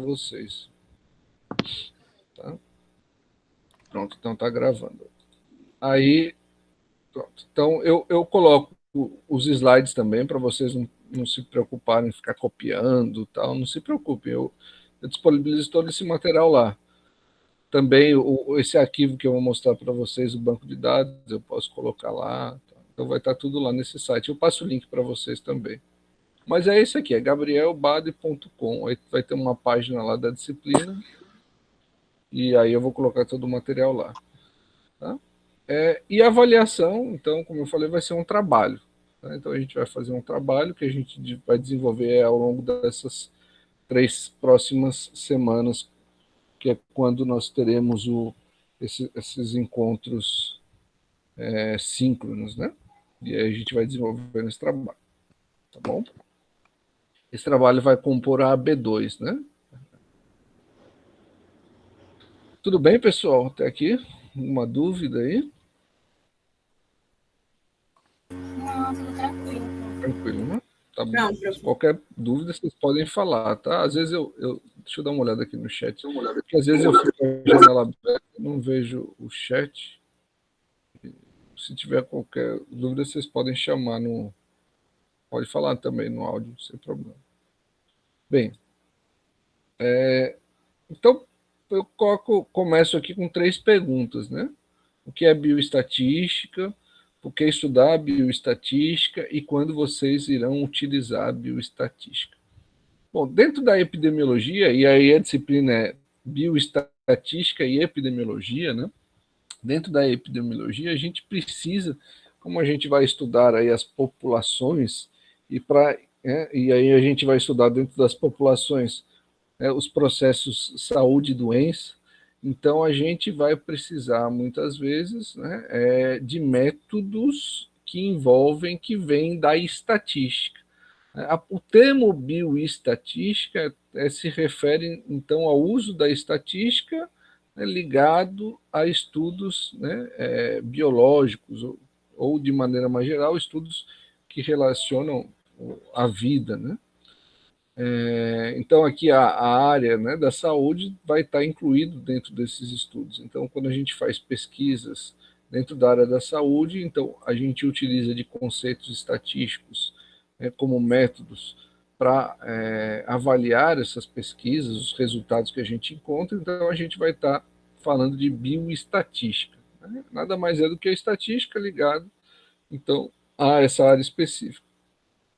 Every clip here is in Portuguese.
vocês. Tá? Pronto, então está gravando. Aí, pronto. Então, eu coloco os slides também para vocês não se preocuparem em ficar copiando tal. Não se preocupem, eu disponibilizo todo esse material lá. Também esse arquivo que eu vou mostrar para vocês, o banco de dados, eu posso colocar lá. Então vai estar tudo lá nesse site. Eu passo o link para vocês também. Mas é esse aqui, é gabrielbade.com. Aí vai ter uma página lá da disciplina. E aí eu vou colocar todo o material lá. Tá? E a avaliação, então, como eu falei, vai ser um trabalho. Tá? Então a gente vai fazer um trabalho que a gente vai desenvolver ao longo dessas 3 próximas semanas, que é quando nós teremos esses encontros síncronos, né? E aí a gente vai desenvolvendo esse trabalho, tá bom? Esse trabalho vai compor a AB2, né? Tudo bem, pessoal? Até aqui? Uma dúvida aí? Não, tudo tranquilo. Tranquilo, né? Tá bom. Não, Se professor. qualquer dúvida, vocês podem falar, tá? Às vezes deixa eu dar uma olhada aqui no chat, porque às vezes eu fico com a janela aberta, não vejo o chat. Se tiver qualquer dúvida, vocês podem chamar no. Pode falar também no áudio, sem problema. Bem, então eu começo aqui com 3 perguntas, né? O que é bioestatística? Por que estudar bioestatística? E quando vocês irão utilizar a bioestatística? Bom, dentro da epidemiologia, e aí a disciplina é bioestatística e epidemiologia, né? Dentro da epidemiologia, a gente precisa, como a gente vai estudar aí as populações, e aí a gente vai estudar dentro das populações os processos saúde e doença, então a gente vai precisar muitas vezes, né, de métodos que vêm da estatística. O termo bioestatística se refere, então, ao uso da estatística, né, ligado a estudos, né, biológicos, ou, de maneira mais geral, estudos que relacionam a vida. Né? Então, aqui a área, né, da saúde vai estar incluído dentro desses estudos. Então, quando a gente faz pesquisas dentro da área da saúde, então a gente utiliza de conceitos estatísticos, como métodos para avaliar essas pesquisas, os resultados que a gente encontra. Então, a gente vai estar falando de bioestatística. Né? Nada mais é do que a estatística ligada, então, a essa área específica.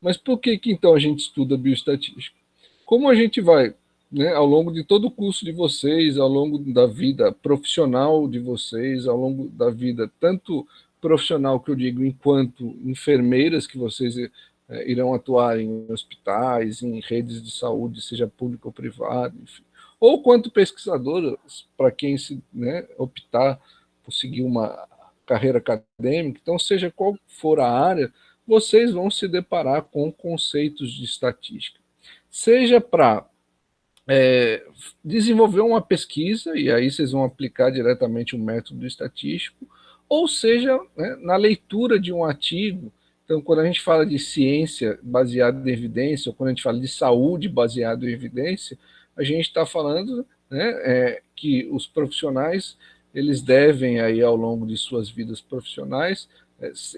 Mas por que então a gente estuda bioestatística? Como a gente vai, né, ao longo de todo o curso de vocês, ao longo da vida profissional de vocês, ao longo da vida, tanto profissional que eu digo, enquanto enfermeiras que vocês irão atuar em hospitais, em redes de saúde, seja público ou privado, enfim, ou quanto pesquisadoras, para quem se, né, optar por seguir uma carreira acadêmica, então seja qual for a área, vocês vão se deparar com conceitos de estatística. Seja para desenvolver uma pesquisa, e aí vocês vão aplicar diretamente o método estatístico, ou seja, né, na leitura de um artigo. Então, quando a gente fala de ciência baseada em evidência, ou quando a gente fala de saúde baseada em evidência, a gente está falando, né, que os profissionais eles devem, aí, ao longo de suas vidas profissionais,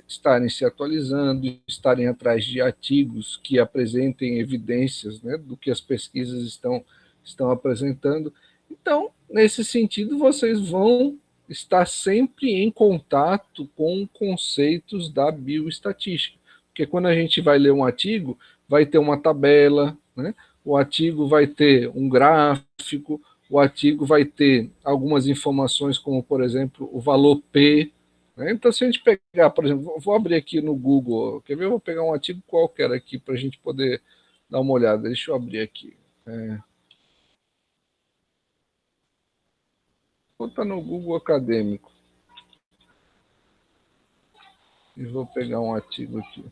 estarem se atualizando, estarem atrás de artigos que apresentem evidências, né, do que as pesquisas estão apresentando. Então, nesse sentido, vocês vão estar sempre em contato com conceitos da bioestatística. Porque quando a gente vai ler um artigo, vai ter uma tabela, né? O artigo vai ter um gráfico, o artigo vai ter algumas informações, como, por exemplo, o valor P. Né? Então, se a gente pegar, por exemplo, vou abrir aqui no Google, quer ver? Eu vou pegar um artigo qualquer aqui para a gente poder dar uma olhada. Deixa eu abrir aqui. Vou botar no Google Acadêmico e vou pegar um artigo aqui.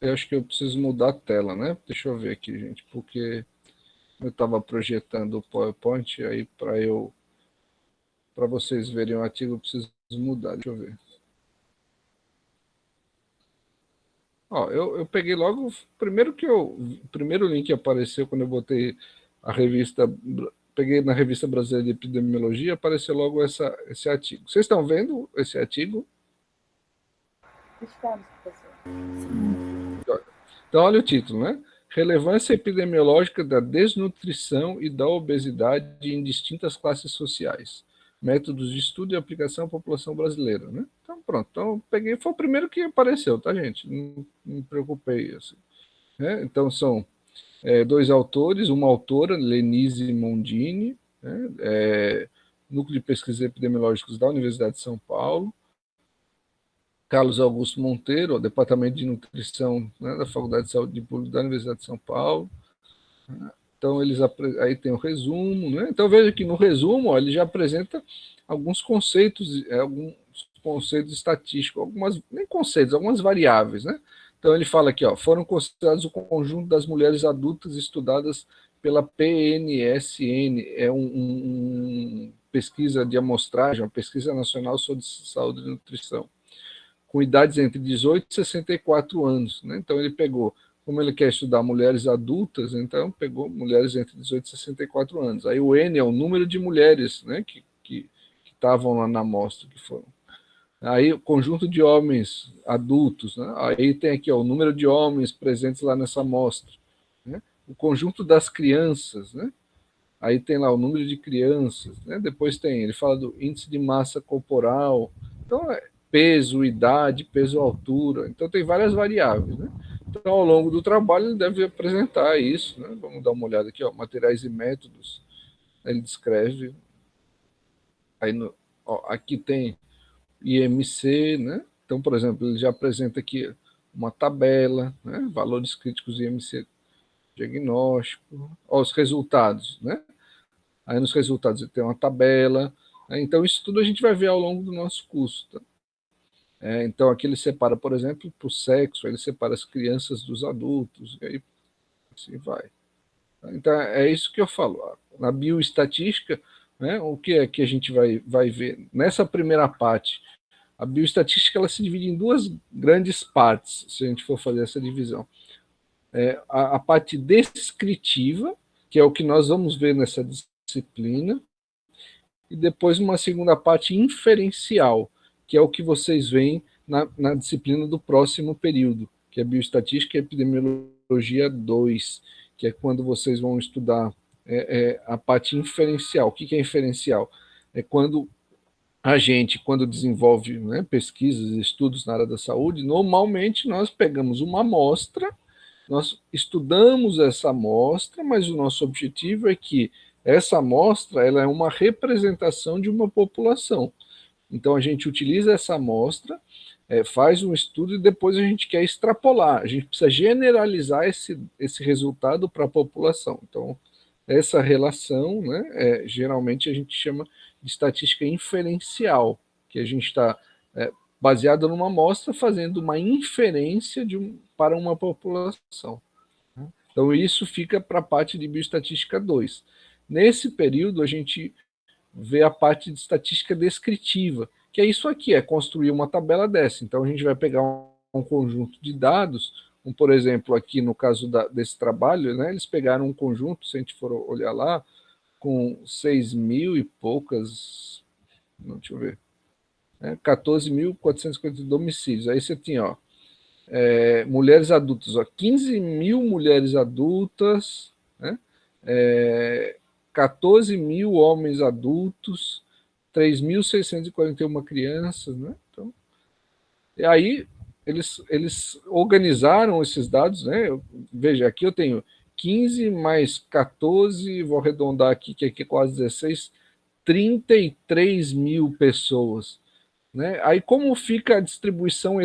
Eu acho que eu preciso mudar a tela, né? Deixa eu ver aqui, gente, porque eu estava projetando o PowerPoint, aí para vocês verem o artigo, eu preciso mudar. Deixa eu ver. Ó, eu peguei logo, o primeiro link que apareceu quando eu botei a revista, peguei na Revista Brasileira de Epidemiologia, apareceu logo esse artigo. Vocês estão vendo esse artigo? Estamos, professor. Então, olha o título, né? Relevância epidemiológica da desnutrição e da obesidade em distintas classes sociais. Métodos de estudo e aplicação à população brasileira, né? Então, pronto. Então, peguei, foi o primeiro que apareceu, tá, gente? Não me preocupei, assim. Né? Então, são dois autores, uma autora, Lenise Mondini, né? Núcleo de Pesquisas Epidemiológicas da Universidade de São Paulo, Carlos Augusto Monteiro, Departamento de Nutrição, né, da Faculdade de Saúde Pública da Universidade de São Paulo. Então, aí tem o resumo. Né? Então, veja que no resumo ó, ele já apresenta alguns conceitos estatísticos, nem conceitos, algumas variáveis. Né? Então, ele fala aqui, ó, foram considerados o conjunto das mulheres adultas estudadas pela PNSN, pesquisa de amostragem, uma pesquisa nacional sobre saúde e nutrição, com idades entre 18 e 64 anos. Né? Então, ele pegou, como ele quer estudar mulheres adultas, então pegou mulheres entre 18 e 64 anos. Aí o N é o número de mulheres, né, que estavam lá na amostra, que foram. Aí o conjunto de homens adultos, né? Aí tem aqui ó, o número de homens presentes lá nessa amostra. Né? O conjunto das crianças, né? Aí tem lá o número de crianças, né? Depois ele fala do índice de massa corporal, então peso, idade, peso, altura, então tem várias variáveis, né? Então ao longo do trabalho ele deve apresentar isso, né? Vamos dar uma olhada aqui, ó, materiais e métodos, ele descreve, aí aqui tem IMC, né? Então, por exemplo, ele já apresenta aqui uma tabela, né? Valores críticos IMC diagnóstico, ó, os resultados, né? Aí nos resultados tem uma tabela. Né? Então, isso tudo a gente vai ver ao longo do nosso curso. Tá? Então, aqui ele separa, por exemplo, por sexo, ele separa as crianças dos adultos, e aí assim vai. Então, é isso que eu falo. Na bioestatística, né, o que é que a gente vai ver? Nessa primeira parte, a bioestatística ela se divide em duas grandes partes, se a gente for fazer essa divisão. A parte descritiva, que é o que nós vamos ver nessa disciplina, e depois uma segunda parte inferencial, que é o que vocês veem na disciplina do próximo período, que é Bioestatística e Epidemiologia 2, que é quando vocês vão estudar a parte inferencial. O que é inferencial? É quando a gente, quando desenvolve pesquisas e estudos na área da saúde, normalmente nós pegamos uma amostra, nós estudamos essa amostra, mas o nosso objetivo é que essa amostra ela é uma representação de uma população. Então a gente utiliza essa amostra, faz um estudo e depois a gente quer extrapolar, a gente precisa generalizar esse resultado para a população. Então essa relação, né, geralmente a gente chama de estatística inferencial, que a gente está baseado numa amostra fazendo uma inferência para uma população. Então isso fica para a parte de bioestatística 2. Nesse período a gente vê a parte de estatística descritiva, que é isso aqui, é construir uma tabela dessa. Então a gente vai pegar um conjunto de dados, como por exemplo aqui no caso desse trabalho, né, eles pegaram um conjunto, se a gente for olhar lá, com 6 mil e poucas, deixa eu ver, 14.450 domicílios. Aí você tinha, ó, mulheres adultas, ó, 15 mil mulheres adultas, né? 14 mil homens adultos, 3.641 crianças, né? Então, e aí eles organizaram esses dados, né? Veja, aqui eu tenho 15 mais 14, vou arredondar aqui, que aqui é quase 16, 33 mil pessoas. Né? Aí como fica a distribuição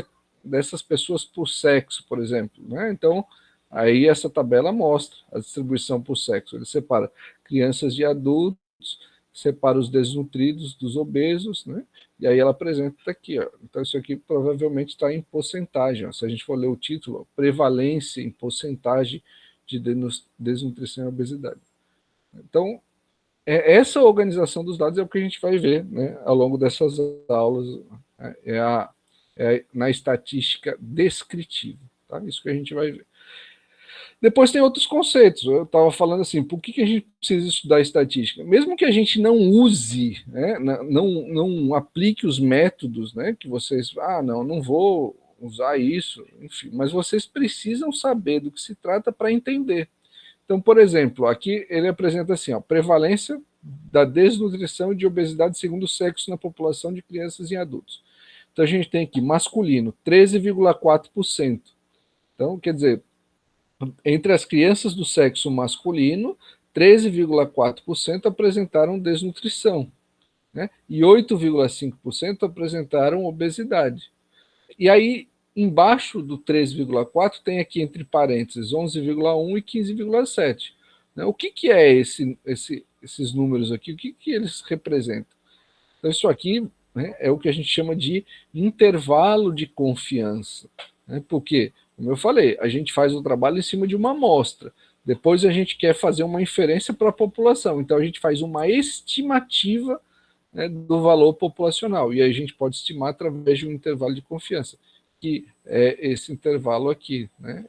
dessas pessoas por sexo, por exemplo? Né? Então, aí essa tabela mostra a distribuição por sexo. Ele separa crianças de adultos, separa os desnutridos dos obesos, né? E aí ela apresenta aqui, ó. Então isso aqui provavelmente está em porcentagem, ó. Se a gente for ler o título, ó, prevalência em porcentagem de desnutrição e obesidade. Então, essa organização dos dados é o que a gente vai ver, né, ao longo dessas aulas, na estatística descritiva, tá? Isso que a gente vai ver. Depois tem outros conceitos. Eu estava falando assim, por que a gente precisa estudar estatística? Mesmo que a gente não use, né, não aplique os métodos, né, que vocês, não vou usar isso, enfim, mas vocês precisam saber do que se trata para entender. Então, por exemplo, aqui ele apresenta assim, ó, prevalência da desnutrição e de obesidade segundo o sexo na população de crianças e adultos. Então a gente tem aqui masculino, 13,4%. Então, quer dizer, entre as crianças do sexo masculino, 13,4% apresentaram desnutrição, né? E 8,5% apresentaram obesidade. E aí, embaixo do 13,4 tem aqui entre parênteses 11,1 e 15,7. Né? O que é esses números aqui? O que eles representam? Então, isso aqui, né, é o que a gente chama de intervalo de confiança. Né? Porque, como eu falei, a gente faz o trabalho em cima de uma amostra. Depois a gente quer fazer uma inferência para a população. Então a gente faz uma estimativa, né, do valor populacional. E aí a gente pode estimar através de um intervalo de confiança, que é esse intervalo aqui. Né?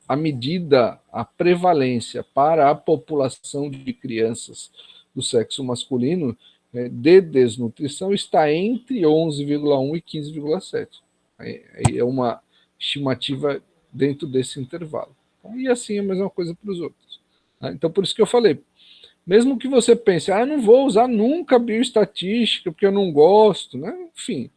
A medida, a prevalência para a população de crianças do sexo masculino, de desnutrição está entre 11,1 e 15,7. É uma estimativa dentro desse intervalo. E assim é a mesma coisa para os outros. Então, por isso que eu falei, mesmo que você pense, não vou usar nunca bioestatística, porque eu não gosto, né? Enfim,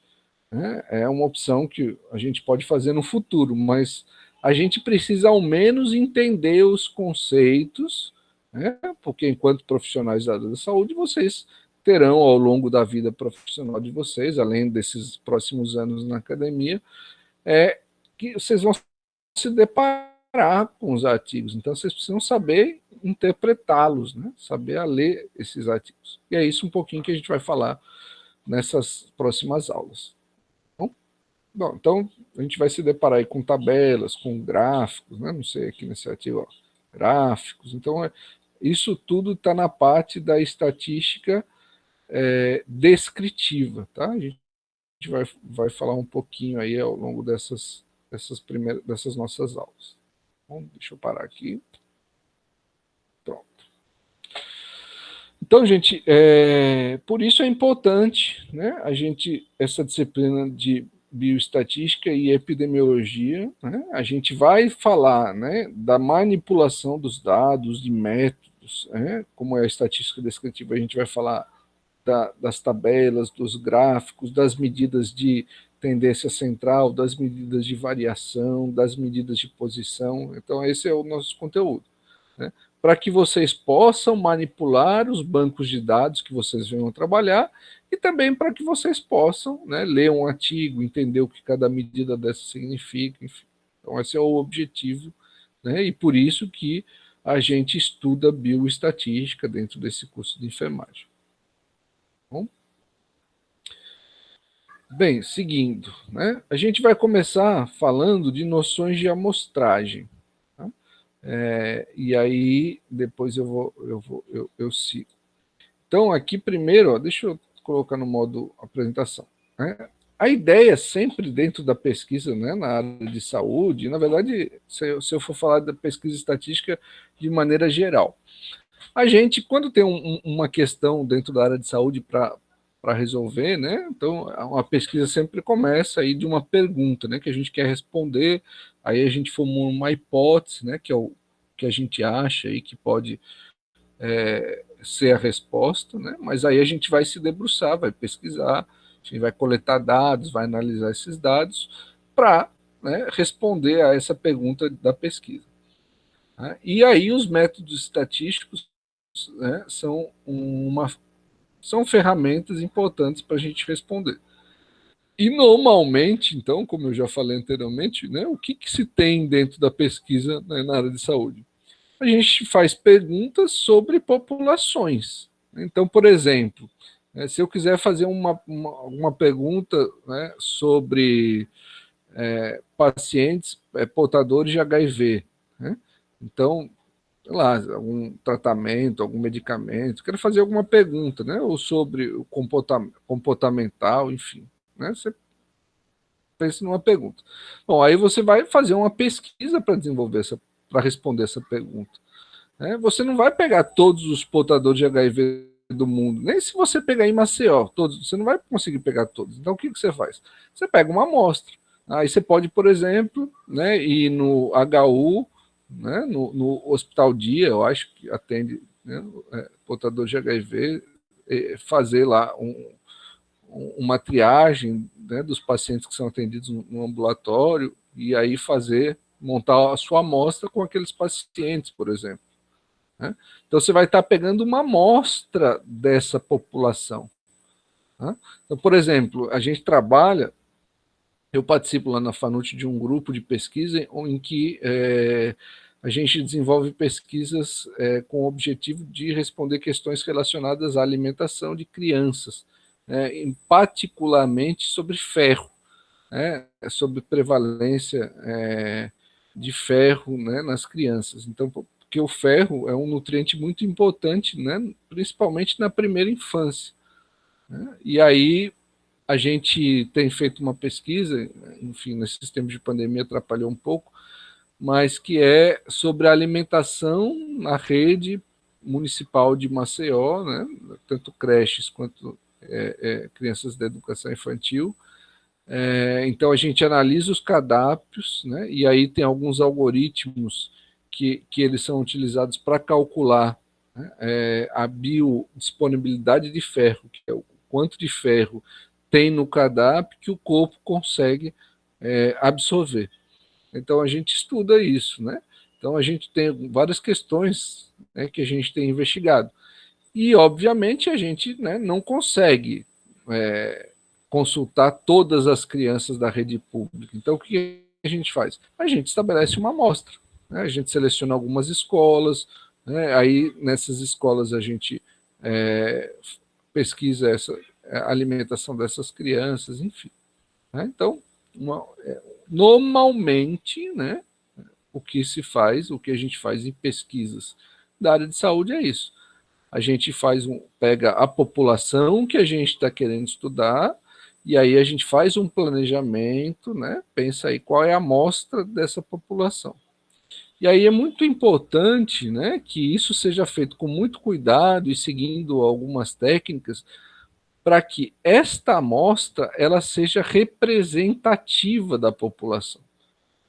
né? É uma opção que a gente pode fazer no futuro, mas a gente precisa ao menos entender os conceitos, né? Porque enquanto profissionais da área da saúde, vocês terão ao longo da vida profissional de vocês, além desses próximos anos na academia, que vocês vão se deparar com os artigos. Então, vocês precisam saber interpretá-los, né? Saber ler esses artigos. E é isso um pouquinho que a gente vai falar nessas próximas aulas. Bom, então, a gente vai se deparar aí com tabelas, com gráficos, né? Não sei, aqui nesse artigo, ó, gráficos. Então, isso tudo está na parte da estatística descritiva, tá? A gente vai falar um pouquinho aí ao longo dessas nossas aulas. Bom, deixa eu parar aqui. Pronto. Então, gente, por isso é importante, né, essa disciplina de bioestatística e epidemiologia, né, a gente vai falar, né, da manipulação dos dados, de métodos, né, como é a estatística descritiva, a gente vai falar das tabelas, dos gráficos, das medidas de tendência central, das medidas de variação, das medidas de posição. Então, esse é o nosso conteúdo, né? Para que vocês possam manipular os bancos de dados que vocês venham trabalhar e também para que vocês possam, né, ler um artigo, entender o que cada medida dessa significa, enfim. Então, esse é o objetivo, né, e por isso que a gente estuda bioestatística dentro desse curso de enfermagem. Bem, seguindo, né, a gente vai começar falando de noções de amostragem. Tá? E aí, depois eu sigo. Então, aqui primeiro, ó, deixa eu colocar no modo apresentação. Né? A ideia sempre dentro da pesquisa, né, na área de saúde, na verdade, se eu for falar da pesquisa estatística de maneira geral, a gente, quando tem uma questão dentro da área de saúde para resolver, né? Então, a pesquisa sempre começa aí de uma pergunta, né, que a gente quer responder, aí a gente formula uma hipótese, né, que é o que a gente acha aí que pode ser a resposta, né? Mas aí a gente vai se debruçar, vai pesquisar, a gente vai coletar dados, vai analisar esses dados para, né, responder a essa pergunta da pesquisa. Né? E aí os métodos estatísticos, né, são ferramentas importantes para a gente responder. E normalmente, então, como eu já falei anteriormente, né, o que se tem dentro da pesquisa, né, na área de saúde? A gente faz perguntas sobre populações. Então, por exemplo, se eu quiser fazer uma pergunta, né, sobre pacientes portadores de HIV, né? Então, sei lá, algum tratamento, algum medicamento, quero fazer alguma pergunta, né? Ou sobre o comportamental, enfim. Né? Você pensa numa pergunta. Bom, aí você vai fazer uma pesquisa para desenvolver para responder essa pergunta. Né? Você não vai pegar todos os portadores de HIV do mundo, nem se você pegar em Maceió, todos, você não vai conseguir pegar todos. Então, o que você faz? Você pega uma amostra. Aí você pode, por exemplo, né, ir no HU, né, no Hospital Dia, eu acho que atende, né, portador de HIV, fazer lá uma triagem, né, dos pacientes que são atendidos no ambulatório e aí montar a sua amostra com aqueles pacientes, por exemplo. Né? Então você vai estar pegando uma amostra dessa população. Né? Então, por exemplo, a gente trabalha, eu participo lá na FANUT de um grupo de pesquisa em que a gente desenvolve pesquisas com o objetivo de responder questões relacionadas à alimentação de crianças, particularmente sobre ferro, sobre prevalência de ferro, né, nas crianças. Então, porque o ferro é um nutriente muito importante, né, principalmente na primeira infância. Né? E aí a gente tem feito uma pesquisa, enfim, nesses tempos de pandemia atrapalhou um pouco, mas que é sobre a alimentação na rede municipal de Maceió, né, tanto creches quanto crianças da educação infantil. Então a gente analisa os cardápios, né, e aí tem alguns algoritmos que eles são utilizados para calcular, né, a biodisponibilidade de ferro, que é o quanto de ferro tem no cardápio que o corpo consegue absorver. Então a gente estuda isso, né? Então a gente tem várias questões, né, que a gente tem investigado. E, obviamente, a gente, né, não consegue consultar todas as crianças da rede pública. Então, o que a gente faz? A gente estabelece uma amostra. Né? A gente seleciona algumas escolas, né? Aí nessas escolas a gente pesquisa a alimentação dessas crianças, enfim. Né? Então, normalmente, né, o que se faz, o que a gente faz em pesquisas da área de saúde é isso. A gente pega a população que a gente está querendo estudar, e aí a gente faz um planejamento, né? Pensa aí qual é a amostra dessa população. E aí é muito importante, né, que isso seja feito com muito cuidado e seguindo algumas técnicas para que esta amostra ela seja representativa da população.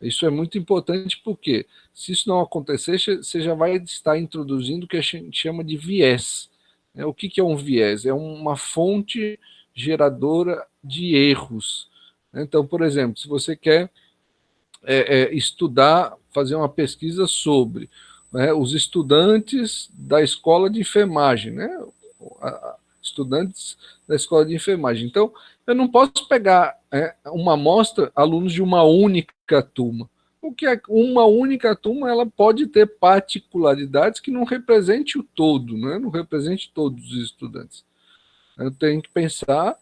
Isso é muito importante porque, se isso não acontecer, você já vai estar introduzindo o que a gente chama de viés. O que é um viés? É uma fonte geradora de erros. Então, por exemplo, se você quer estudar, fazer uma pesquisa sobre, né, os estudantes da escola de enfermagem, né, estudantes da escola de enfermagem. Então, eu não posso pegar uma amostra, alunos de uma única turma. Porque uma única turma ela pode ter particularidades que não represente o todo, né? Não represente todos os estudantes. Eu tenho que pensar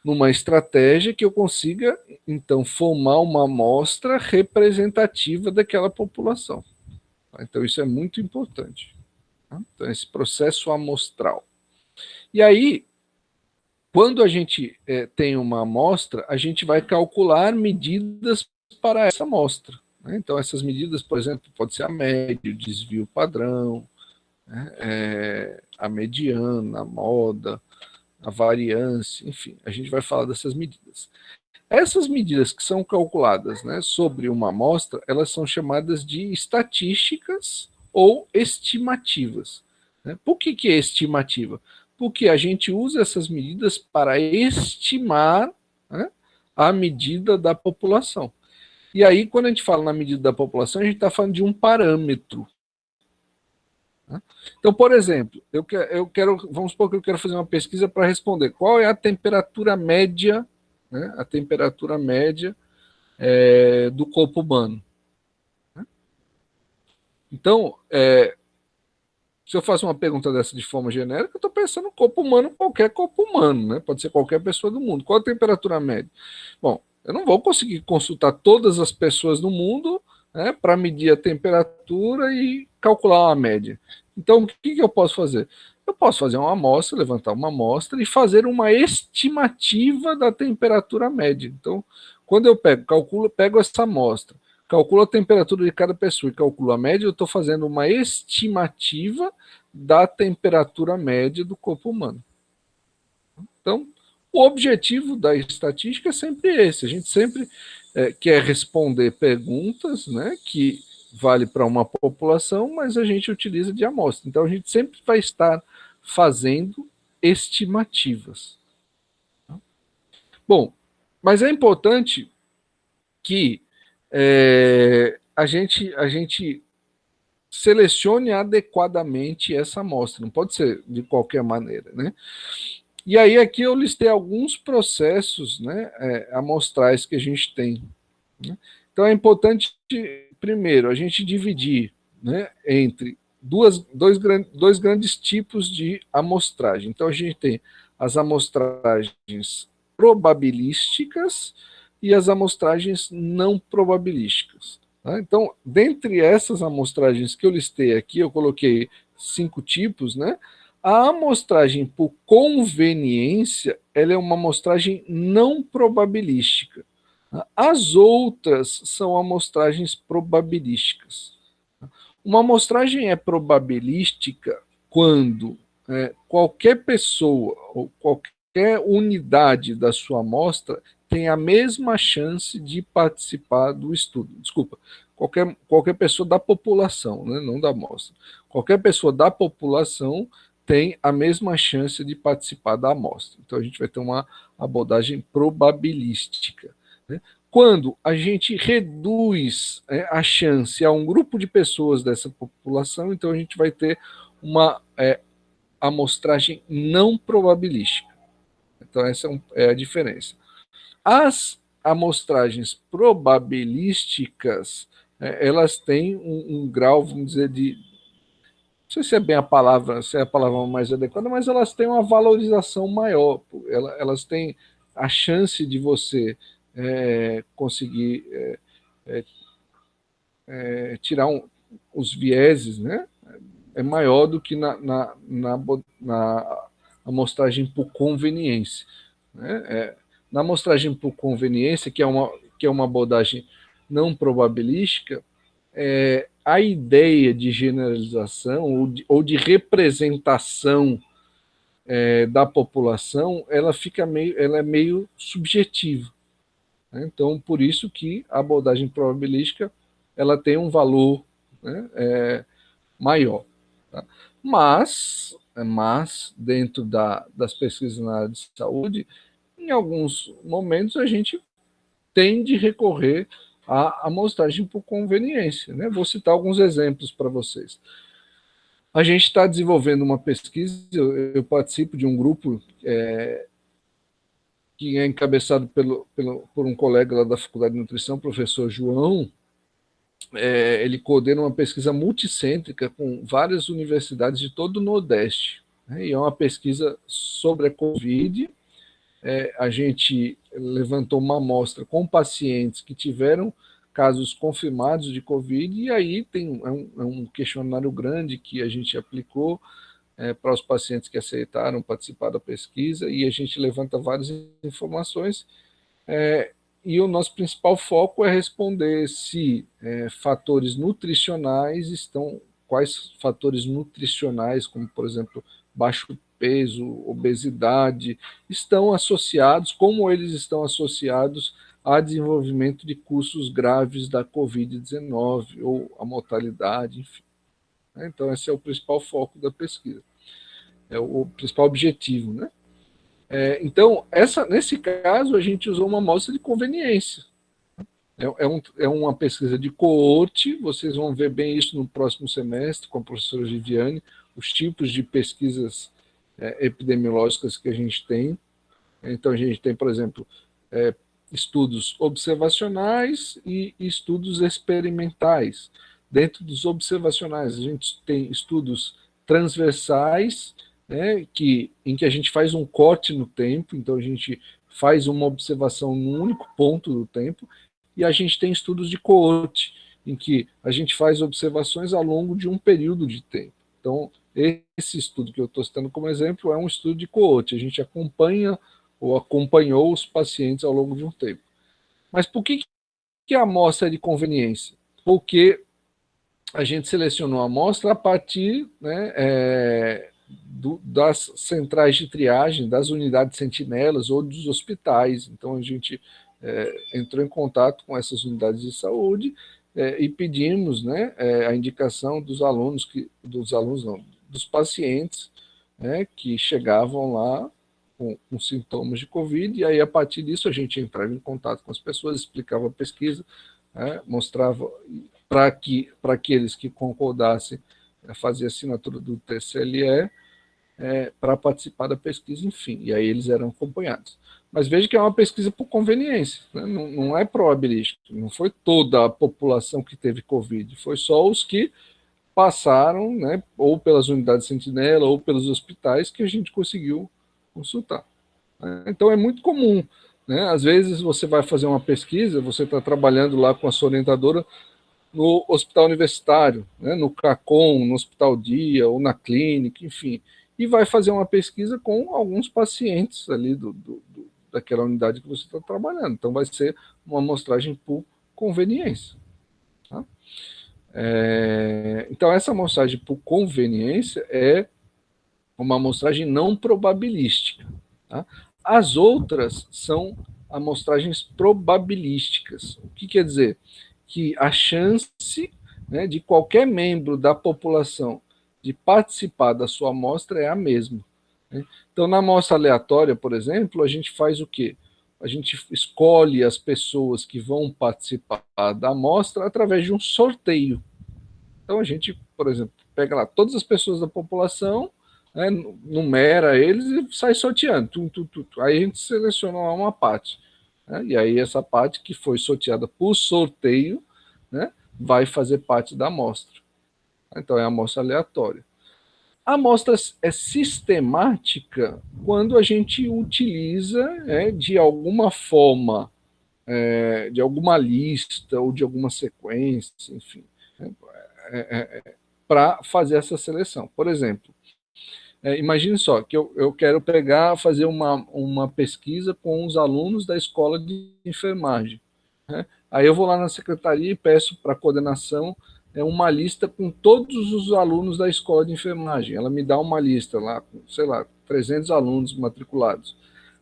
numa estratégia que eu consiga, então, formar uma amostra representativa daquela população. Então, isso é muito importante. Então, esse processo amostral. E aí, quando a gente tem uma amostra, a gente vai calcular medidas para essa amostra. Né? Então, essas medidas, por exemplo, pode ser a média, o desvio padrão, né? A mediana, a moda, a variância, enfim, a gente vai falar dessas medidas. Essas medidas que são calculadas, né, sobre uma amostra, elas são chamadas de estatísticas ou estimativas. Né? Por que é estimativa? Porque a gente usa essas medidas para estimar, né, a medida da população. E aí, quando a gente fala na medida da população, a gente está falando de um parâmetro. Né? Então, por exemplo, vamos supor que eu quero fazer uma pesquisa para responder qual é a temperatura média, né, a temperatura média do corpo humano. Né? Então, Se eu faço uma pergunta dessa de forma genérica, eu estou pensando no corpo humano, qualquer corpo humano, né? Pode ser qualquer pessoa do mundo. Qual a temperatura média? Bom, eu não vou conseguir consultar todas as pessoas do mundo, né, para medir a temperatura e calcular uma média. Então, o que eu posso fazer? Eu posso fazer uma amostra, levantar uma amostra e fazer uma estimativa da temperatura média. Então, quando eu pego essa amostra, calculo a temperatura de cada pessoa e calculo a média, eu estou fazendo uma estimativa da temperatura média do corpo humano. Então, o objetivo da estatística é sempre esse. A gente sempre quer responder perguntas, né, que vale para uma população, mas a gente utiliza de amostra. Então, a gente sempre vai estar fazendo estimativas. Bom, mas é importante que a gente selecione adequadamente essa amostra, não pode ser de qualquer maneira, né? E aí aqui eu listei alguns processos, né, amostrais que a gente tem, né? Então é importante, primeiro, a gente dividir, né, entre dois grandes tipos de amostragem. Então a gente tem as amostragens probabilísticas e as amostragens não probabilísticas. Tá? Então, dentre essas amostragens que eu listei aqui, eu coloquei 5 tipos, né? A amostragem por conveniência, ela é uma amostragem não probabilística. As outras são amostragens probabilísticas. Uma amostragem é probabilística quando qualquer pessoa ou qualquer unidade da sua amostra tem a mesma chance de participar do estudo. Desculpa, qualquer pessoa da população, né, não da amostra. Qualquer pessoa da população tem a mesma chance de participar da amostra. Então a gente vai ter uma abordagem probabilística, né? Quando a gente reduz a chance a um grupo de pessoas dessa população, então a gente vai ter uma amostragem não probabilística. Então essa é a diferença. As amostragens probabilísticas, elas têm um grau, vamos dizer, de não sei se é bem a palavra, se é a palavra mais adequada, mas elas têm uma valorização maior. Elas têm a chance de você conseguir tirar os vieses, né? É maior do que na amostragem por conveniência, né? Na amostragem por conveniência, que é uma abordagem não probabilística, a ideia de generalização ou de representação da população, ela é meio subjetiva, né? Então, por isso que a abordagem probabilística ela tem um valor, né, maior. Tá? Mas dentro das pesquisas na área de saúde, em alguns momentos a gente tem de recorrer à amostragem por conveniência, né? Vou citar alguns exemplos para vocês. A gente está desenvolvendo uma pesquisa, eu participo de um grupo que é encabeçado por um colega lá da Faculdade de Nutrição, o professor João. Ele coordena uma pesquisa multicêntrica com várias universidades de todo o Nordeste, né? E é uma pesquisa sobre a Covid. A gente levantou uma amostra com pacientes que tiveram casos confirmados de Covid, e aí é um questionário grande que a gente aplicou para os pacientes que aceitaram participar da pesquisa, e a gente levanta várias informações, e o nosso principal foco é responder se fatores nutricionais quais fatores nutricionais, como por exemplo, baixo peso, obesidade, estão associados, como eles estão associados a desenvolvimento de cursos graves da Covid-19 ou a mortalidade, enfim. Então, esse é o principal foco da pesquisa, é o principal objetivo, né? Então, nesse caso, a gente usou uma amostra de conveniência. É uma pesquisa de coorte, vocês vão ver bem isso no próximo semestre com a professora Viviane, os tipos de pesquisas epidemiológicas que a gente tem. Então, a gente tem, por exemplo, estudos observacionais e estudos experimentais. Dentro dos observacionais, a gente tem estudos transversais, né, em que a gente faz um corte no tempo, então a gente faz uma observação num único ponto do tempo, e a gente tem estudos de coorte, em que a gente faz observações ao longo de um período de tempo. Então, esse estudo que eu estou citando como exemplo é um estudo de coorte, a gente acompanha ou acompanhou os pacientes ao longo de um tempo. Mas por que a amostra é de conveniência? Porque a gente selecionou a amostra a partir, né, das centrais de triagem, das unidades sentinelas ou dos hospitais. Então, a gente entrou em contato com essas unidades de saúde e pedimos, né, a indicação dos alunos, dos pacientes, né, que chegavam lá com sintomas de Covid, e aí, a partir disso, a gente entrava em contato com as pessoas, explicava a pesquisa, né, mostrava para aqueles que concordassem fazer assinatura do TCLE para participar da pesquisa, enfim, e aí eles eram acompanhados. Mas veja que é uma pesquisa por conveniência, né? Não é probabilística, não foi toda a população que teve Covid, foi só os que passaram, né, ou pelas unidades sentinela ou pelos hospitais que a gente conseguiu consultar. Então é muito comum, né? Às vezes você vai fazer uma pesquisa, você está trabalhando lá com a sua orientadora no hospital universitário, né, no CACOM, no Hospital Dia ou na clínica, enfim, e vai fazer uma pesquisa com alguns pacientes ali daquela unidade que você está trabalhando. Então vai ser uma amostragem por conveniência. Tá? Então essa amostragem por conveniência é uma amostragem não probabilística. Tá? As outras são amostragens probabilísticas. O que quer dizer? Que a chance, né, de qualquer membro da população de participar da sua amostra é a mesma. Né? Então, na amostra aleatória, por exemplo, a gente faz o quê? A gente escolhe as pessoas que vão participar da amostra através de um sorteio. Então, a gente, por exemplo, pega lá todas as pessoas da população, né, numera eles e sai sorteando. Aí a gente seleciona lá uma parte. Né, e aí essa parte que foi sorteada por sorteio, né, vai fazer parte da amostra. Então é a amostra aleatória. A amostra é sistemática quando a gente utiliza de alguma forma, de alguma lista ou de alguma sequência, enfim, para fazer essa seleção. Por exemplo, imagine só que eu quero fazer uma pesquisa com os alunos da escola de enfermagem. Né? Aí eu vou lá na secretaria e peço para a coordenação uma lista com todos os alunos da escola de enfermagem. Ela me dá uma lista lá, com, sei lá, 300 alunos matriculados.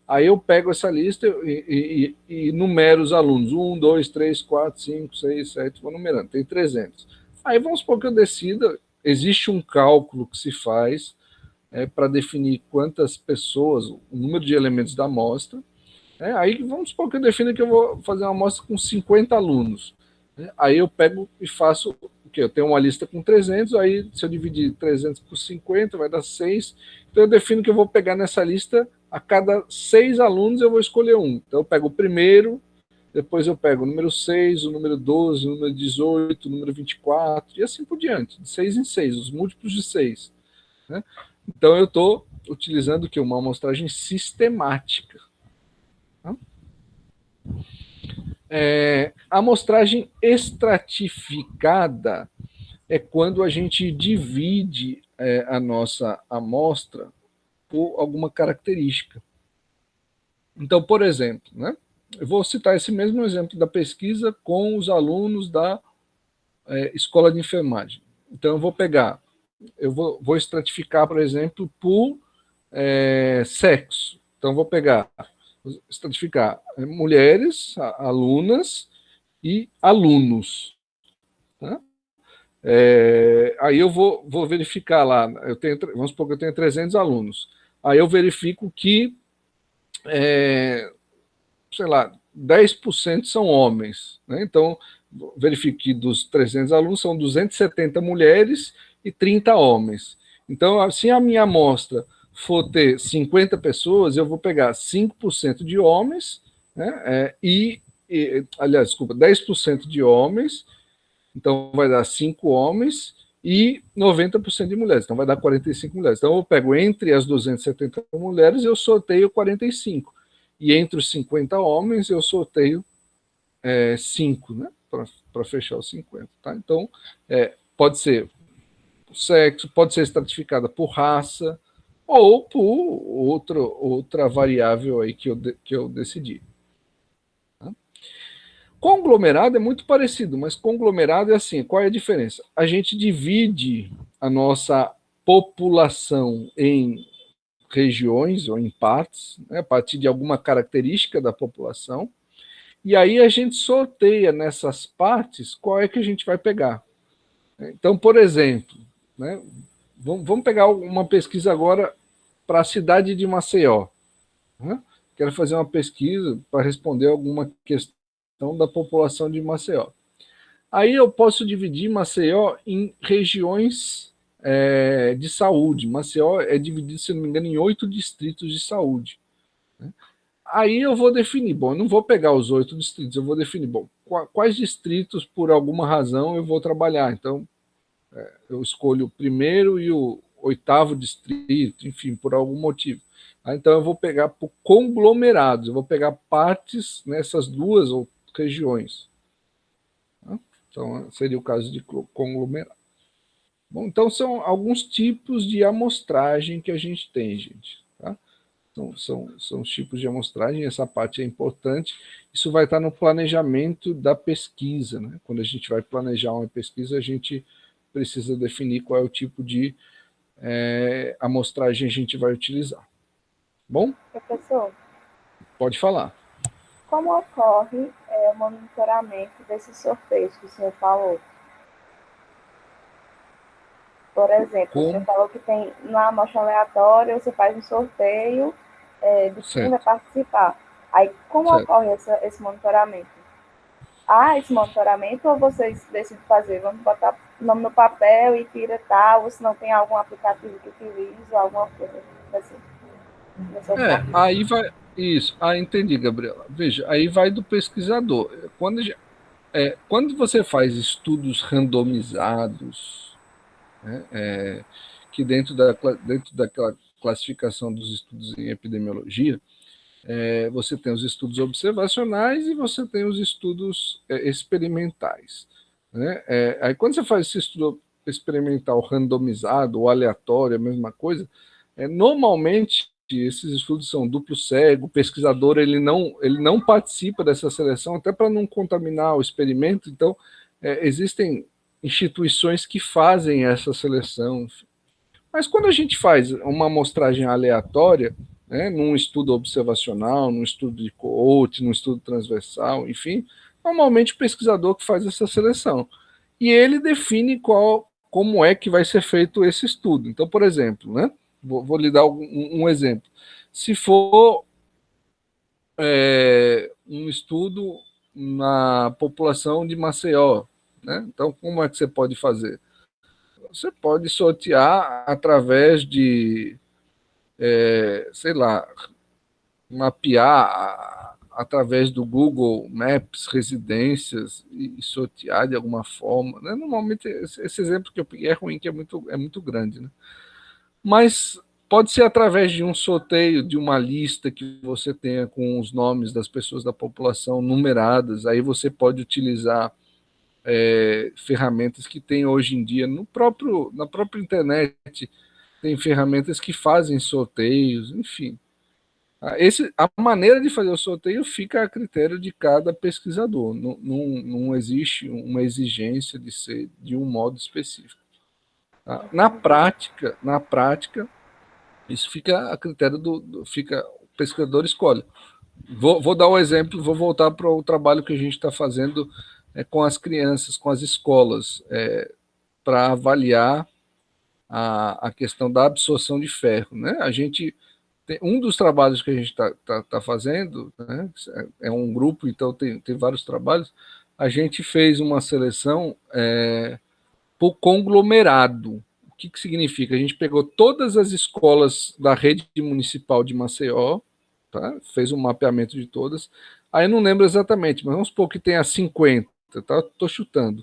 Aí eu pego essa lista e numero os alunos. 1, 2, 3, 4, 5, 6, 7, vou numerando. Tem 300. Aí vamos supor que eu decida, existe um cálculo que se faz para definir quantas pessoas, o número de elementos da amostra. Aí vamos supor que eu defina que eu vou fazer uma amostra com 50 alunos. Aí eu pego e faço o quê? Eu tenho uma lista com 300, aí se eu dividir 300 por 50, vai dar 6. Então eu defino que eu vou pegar nessa lista, a cada 6 alunos eu vou escolher um. Então eu pego o primeiro, depois eu pego o número 6, o número 12, o número 18, o número 24, e assim por diante, de 6 em 6, os múltiplos de 6. Né? Então eu estou utilizando que uma amostragem sistemática. Tá? A amostragem estratificada é quando a gente divide a nossa amostra por alguma característica. Então, por exemplo, né, eu vou citar esse mesmo exemplo da pesquisa com os alunos da escola de enfermagem. Então, eu vou estratificar, por exemplo, por sexo. Então, vou estratificar mulheres, alunas e alunos. Tá? Aí eu vou verificar lá, vamos supor que eu tenho 300 alunos. Aí eu verifico que, sei lá, 10% são homens. Né? Então, verifico que dos 300 alunos são 270 mulheres e 30 homens. Então, se a minha amostra for ter 50 pessoas, eu vou pegar 5% de homens, né, aliás, desculpa, 10% de homens, então vai dar 5 homens e 90% de mulheres, então vai dar 45 mulheres. Então eu pego entre as 270 mulheres, eu sorteio 45. E entre os 50 homens, eu sorteio 5, né? Para fechar os 50. Tá? Então, pode ser sexo, pode ser estratificada por raça ou por outra variável aí que eu decidi. Tá? Conglomerado é muito parecido, mas conglomerado é assim, qual é a diferença? A gente divide a nossa população em regiões ou em partes, né, a partir de alguma característica da população, e aí a gente sorteia nessas partes qual é que a gente vai pegar. Então, por exemplo, né, vamos pegar uma pesquisa agora para a cidade de Maceió. Né? Quero fazer uma pesquisa para responder alguma questão da população de Maceió. Aí eu posso dividir Maceió em regiões de saúde. Maceió é dividido, se não me engano, em 8 distritos de saúde. Né? Aí eu vou definir, bom, eu não vou pegar os 8 distritos, eu vou definir, bom, quais distritos, por alguma razão, eu vou trabalhar. Então, eu escolho o primeiro e o oitavo distrito, enfim, por algum motivo. Então eu vou pegar por conglomerados, eu vou pegar partes nessas duas regiões. Então seria o caso de conglomerado. Bom, então são alguns tipos de amostragem que a gente tem, gente. Tá? Então, são os tipos de amostragem, essa parte é importante. Isso vai estar no planejamento da pesquisa. Né? Quando a gente vai planejar uma pesquisa, a gente precisa definir qual é o tipo de amostragem a gente vai utilizar. Bom? Professor, Pode falar. como ocorre o monitoramento desses sorteios que o senhor falou? Por exemplo, o senhor Como? falou que tem na amostra aleatória, você faz um sorteio de quem vai Certo, participar. Aí, como certo. ocorre esse monitoramento? Há esse monitoramento ou vocês decidem fazer? Vamos botar o nome no papel e tira tal, ou se não tem algum aplicativo que utiliza, alguma coisa assim, nessa forma. Aí vai. Isso, entendi, Gabriela. Veja, aí vai do pesquisador. Quando você faz estudos randomizados, né, que dentro daquela classificação dos estudos em epidemiologia, você tem os estudos observacionais e você tem os estudos experimentais. Né? Aí quando você faz esse estudo experimental randomizado ou aleatório, a mesma coisa, normalmente esses estudos são duplo cego, o pesquisador ele não participa dessa seleção, até para não contaminar o experimento, então existem instituições que fazem essa seleção. Mas quando a gente faz uma amostragem aleatória, né, num estudo observacional, num estudo de coorte, num estudo transversal, enfim, normalmente o pesquisador que faz essa seleção. E ele define como é que vai ser feito esse estudo. Então, por exemplo, né, vou lhe dar um exemplo. Se for um estudo na população de Maceió, né, então como é que você pode fazer? Você pode sortear através de sei lá, mapear através do Google Maps residências e sortear de alguma forma. Né? Normalmente, esse exemplo que eu peguei é ruim, que é muito grande. Né? Mas pode ser através de um sorteio, de uma lista que você tenha com os nomes das pessoas da população numeradas. Aí você pode utilizar ferramentas que tem hoje em dia na própria internet. Tem ferramentas que fazem sorteios, enfim. A maneira de fazer o sorteio fica a critério de cada pesquisador. Não existe uma exigência de ser de um modo específico. Tá? Na prática, isso fica a critério fica o pesquisador escolhe. Vou dar um exemplo, vou voltar para o trabalho que a gente está fazendo com as crianças, com as escolas, para avaliar a questão da absorção de ferro. Né? A gente um dos trabalhos que a gente está fazendo, né, é um grupo, então tem vários trabalhos, a gente fez uma seleção por conglomerado. O que significa? A gente pegou todas as escolas da rede municipal de Maceió, tá? Fez um mapeamento de todas, aí eu não lembro exatamente, mas vamos supor que tenha 50, tá? Estou chutando.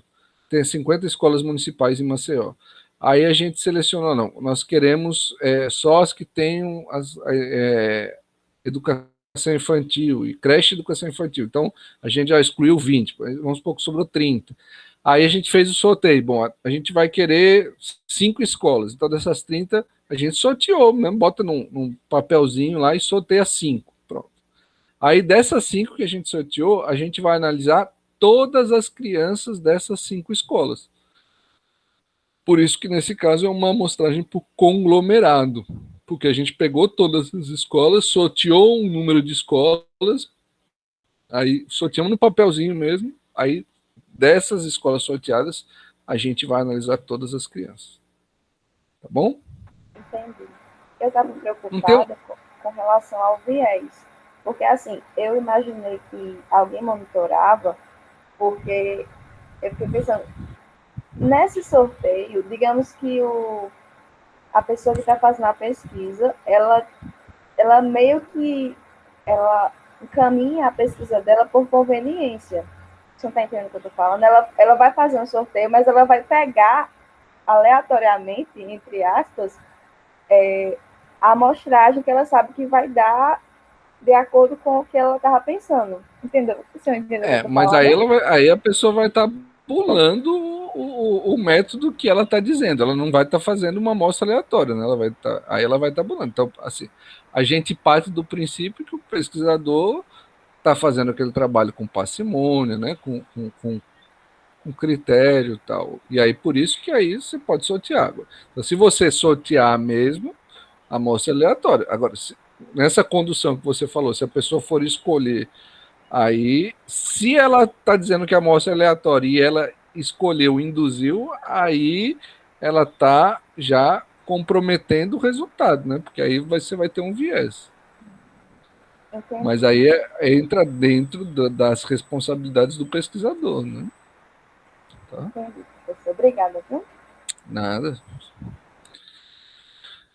tem 50 escolas municipais em Maceió. Aí a gente selecionou, não, nós queremos só as que tenham educação infantil e creche de educação infantil. Então, a gente já excluiu 20, vamos supor que sobrou 30. Aí a gente fez o sorteio. Bom, a gente vai querer 5 escolas. Então, dessas 30, a gente sorteou, mesmo, bota num papelzinho lá e sorteia 5. Pronto. Aí, dessas 5 que a gente sorteou, a gente vai analisar todas as crianças dessas 5 escolas. Por isso que, nesse caso, é uma amostragem por conglomerado, porque a gente pegou todas as escolas, sorteou um número de escolas, aí sorteamos no papelzinho mesmo, aí dessas escolas sorteadas, a gente vai analisar todas as crianças. Tá bom? Entendi. Eu estava Então, preocupada com relação ao viés, porque assim, eu imaginei que alguém monitorava, porque eu fiquei pensando, nesse sorteio, digamos que a pessoa que está fazendo a pesquisa, ela meio que ela encaminha a pesquisa dela por conveniência. Você não está entendendo o que eu estou falando? Ela vai fazer um sorteio, mas ela vai pegar aleatoriamente, entre aspas, a amostragem que ela sabe que vai dar de acordo com o que ela estava pensando. Entendeu? Você entendeu o que eu estou mas falando? aí a pessoa vai estar pulando o método que ela está dizendo. Ela não vai estar fazendo uma amostra aleatória, né? Aí ela vai estar pulando. Então, assim, a gente parte do princípio que o pesquisador está fazendo aquele trabalho com parcimônia, né? Com critério e tal. E aí, por isso que aí você pode sortear. Então, se você sortear mesmo, a amostra é aleatória. Agora, nessa condução que você falou, se a pessoa for escolher, aí, se ela está dizendo que a amostra é aleatória e ela escolheu, induziu, aí ela está já comprometendo o resultado, né? Porque aí você vai ter um viés. Mas Entendi. aí entra dentro das responsabilidades do pesquisador, né? Tá? Entendi, professor. Obrigada, viu? Nada.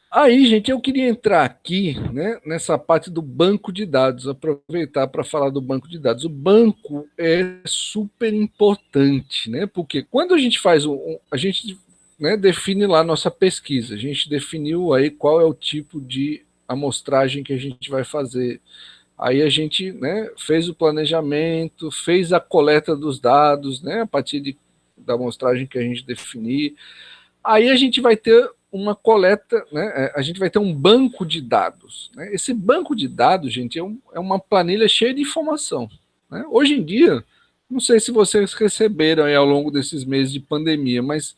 Aí, gente, eu queria entrar aqui, né, nessa parte do banco de dados, aproveitar para falar do banco de dados. O banco é super importante, né? Porque quando a gente faz a gente, né, define lá a nossa pesquisa, a gente definiu aí qual é o tipo de amostragem que a gente vai fazer. Aí a gente, né, fez o planejamento, fez a coleta dos dados, né, a partir da amostragem que a gente definir. Aí a gente vai ter uma coleta, né? A gente vai ter um banco de dados. Né? Esse banco de dados, gente, é uma planilha cheia de informação. Né? Hoje em dia, não sei se vocês receberam aí ao longo desses meses de pandemia, mas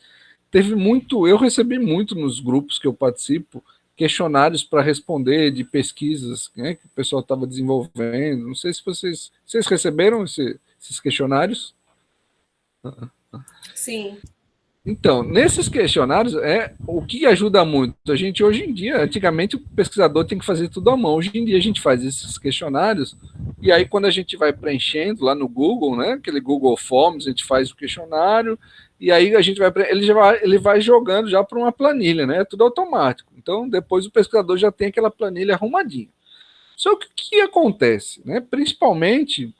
teve muito, eu recebi muito nos grupos que eu participo, questionários para responder de pesquisas, né, que o pessoal estava desenvolvendo. Não sei se vocês receberam esses questionários. Sim. Então, nesses questionários, o que ajuda muito. A gente, hoje em dia, antigamente o pesquisador tem que fazer tudo à mão. Hoje em dia a gente faz esses questionários, e aí quando a gente vai preenchendo lá no Google, né, aquele Google Forms, a gente faz o questionário, e aí a gente ele vai jogando já para uma planilha, né, é tudo automático. Então, depois o pesquisador já tem aquela planilha arrumadinha. Só que o que acontece? Né, principalmente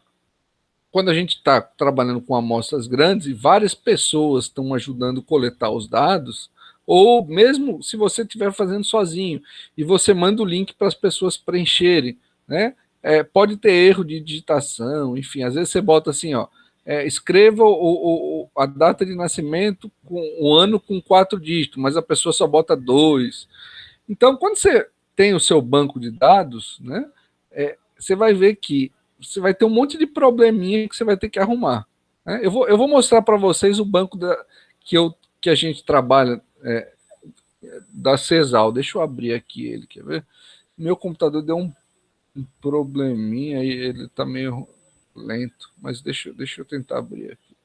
quando a gente está trabalhando com amostras grandes e várias pessoas estão ajudando a coletar os dados, ou mesmo se você estiver fazendo sozinho e você manda o link para as pessoas preencherem, né? Pode ter erro de digitação, enfim, às vezes você bota assim, ó, escreva a data de nascimento com o ano com 4 dígitos, mas a pessoa só bota 2. Então, quando você tem o seu banco de dados, né, você vai ver que você vai ter um monte de probleminha que você vai ter que arrumar. Né? Eu vou mostrar para vocês o banco que a gente trabalha da CESAL. Deixa eu abrir aqui ele, quer ver? Meu computador deu um probleminha e ele está meio lento, mas deixa eu tentar abrir aqui.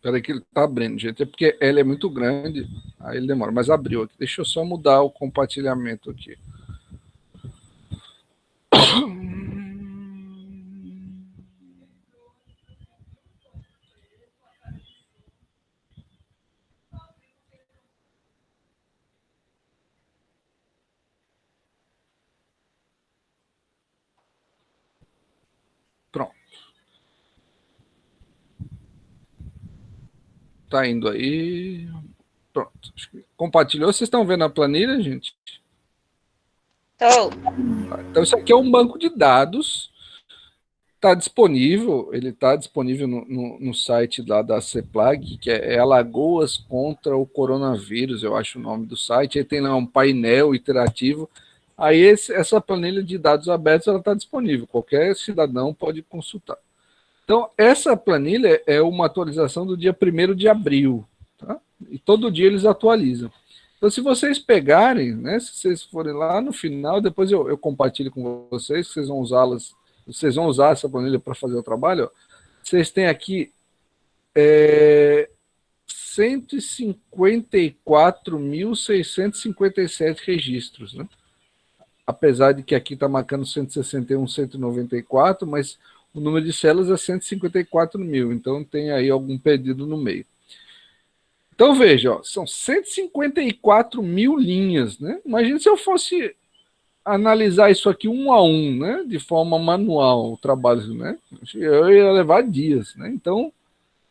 Peraí que ele está abrindo, gente. É porque ele é muito grande, aí ele demora. Mas abriu aqui. Deixa eu só mudar o compartilhamento aqui. Tá indo aí. Pronto. Compartilhou. Vocês estão vendo a planilha, gente? Tô. Então, isso aqui é um banco de dados. Está disponível, ele está disponível no site lá da CEPLAG, que é Alagoas contra o Coronavírus, eu acho o nome do site. Aí tem lá um painel interativo. Aí essa planilha de dados abertos está disponível, qualquer cidadão pode consultar. Então, essa planilha é uma atualização do dia 1º de abril, tá? E todo dia eles atualizam. Então, se vocês pegarem, né, se vocês forem lá no final, depois eu compartilho com vocês, que vocês vão usar essa planilha para fazer o trabalho, ó. Vocês têm aqui 154.657 registros, né? Apesar de que aqui está marcando 161, 194, mas o número de células é 154 mil, então tem aí algum perdido no meio. Então veja, ó, são 154 mil linhas, né? Imagina se eu fosse analisar isso aqui um a um, né? De forma manual, o trabalho, né? Eu ia levar dias, né? Então,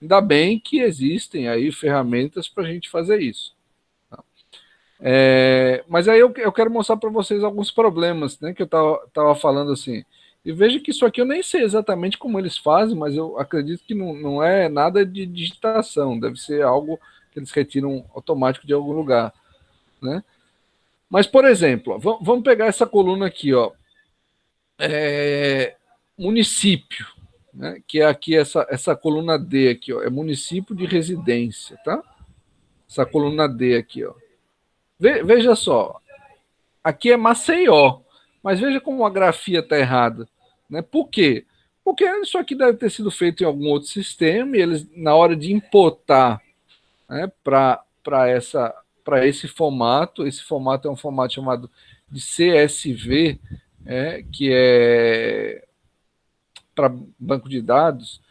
ainda bem que existem aí ferramentas para a gente fazer isso. Mas aí eu quero mostrar para vocês alguns problemas, né, que eu estava falando assim. E veja que isso aqui eu nem sei exatamente como eles fazem, mas eu acredito que não é nada de digitação, deve ser algo que eles retiram automático de algum lugar, né? Mas, por exemplo, ó, vamos pegar essa coluna aqui, ó, município, né, que é aqui essa coluna D aqui, ó, é município de residência, tá? Essa coluna D aqui, ó. Veja só, aqui é Maceió, mas veja como a grafia está errada, né? Por quê? Porque isso aqui deve ter sido feito em algum outro sistema e eles, na hora de importar, né, para esse formato é um formato chamado de CSV, que é para banco de dados.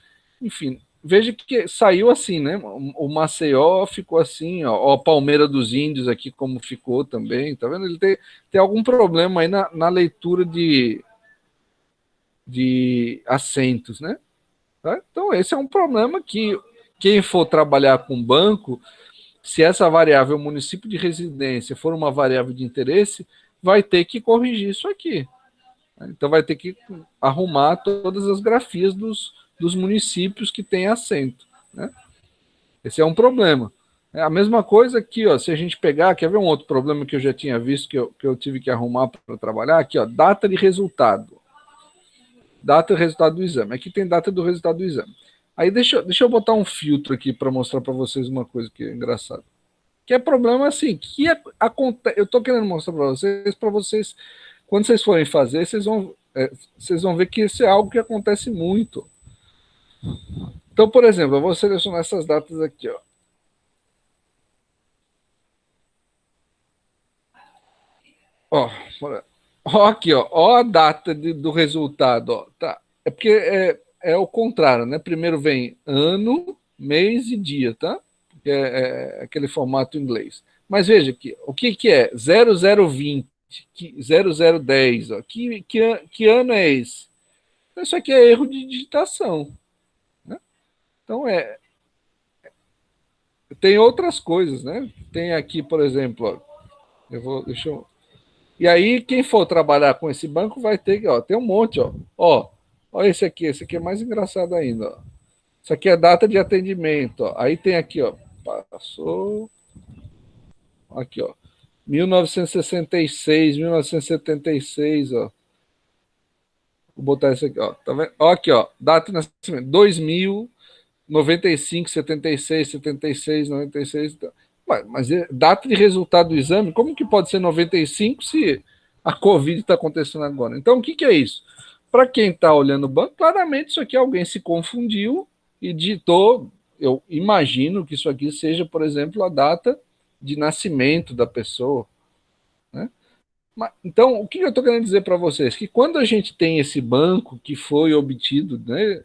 Enfim, veja que saiu assim, né? O Maceió ficou assim, ó, a Palmeira dos Índios aqui como ficou também, tá vendo? Ele tem algum problema aí na leitura de acentos, né? Tá? Então esse é um problema que quem for trabalhar com banco, se essa variável município de residência for uma variável de interesse, vai ter que corrigir isso aqui. Então vai ter que arrumar todas as grafias dos municípios que têm acento, né? Esse é um problema. É a mesma coisa aqui, ó, se a gente pegar, quer ver um outro problema que eu já tinha visto, que eu tive que arrumar para trabalhar? Aqui, ó, data de resultado. Data de resultado do exame. Aqui tem data do resultado do exame. Aí deixa eu botar um filtro aqui para mostrar para vocês uma coisa que é engraçada. Que é problema assim, que acontece. Eu estou querendo mostrar para vocês, quando vocês forem fazer, vocês vão ver que isso é algo que acontece muito. Então, por exemplo, eu vou selecionar essas datas aqui, ó. Ó, aqui, ó a data do resultado, ó, tá? É porque é o contrário, né? Primeiro vem ano, mês e dia, tá? Porque é aquele formato em inglês. Mas veja aqui, o que é 0020, 0010, ó. Que ano é esse? Isso aqui é erro de digitação, né? Então tem outras coisas, né? Tem aqui, por exemplo, ó, e aí, quem for trabalhar com esse banco vai ter que, ó, tem um monte, ó, esse aqui é mais engraçado ainda, ó. Isso aqui é data de atendimento, ó. Aí tem aqui, ó, passou, aqui, ó, 1966, 1976, ó. Vou botar isso aqui, ó, tá vendo? Ó, aqui, ó, data de nascimento, 2000, 95, 76, 76, 96, tá. Mas data de resultado do exame, como que pode ser 95 se a Covid está acontecendo agora? Então, o que é isso? Para quem está olhando o banco, claramente isso aqui alguém se confundiu e digitou. Eu imagino que isso aqui seja, por exemplo, a data de nascimento da pessoa, né? Então, o que eu estou querendo dizer para vocês? Que quando a gente tem esse banco que foi obtido, né,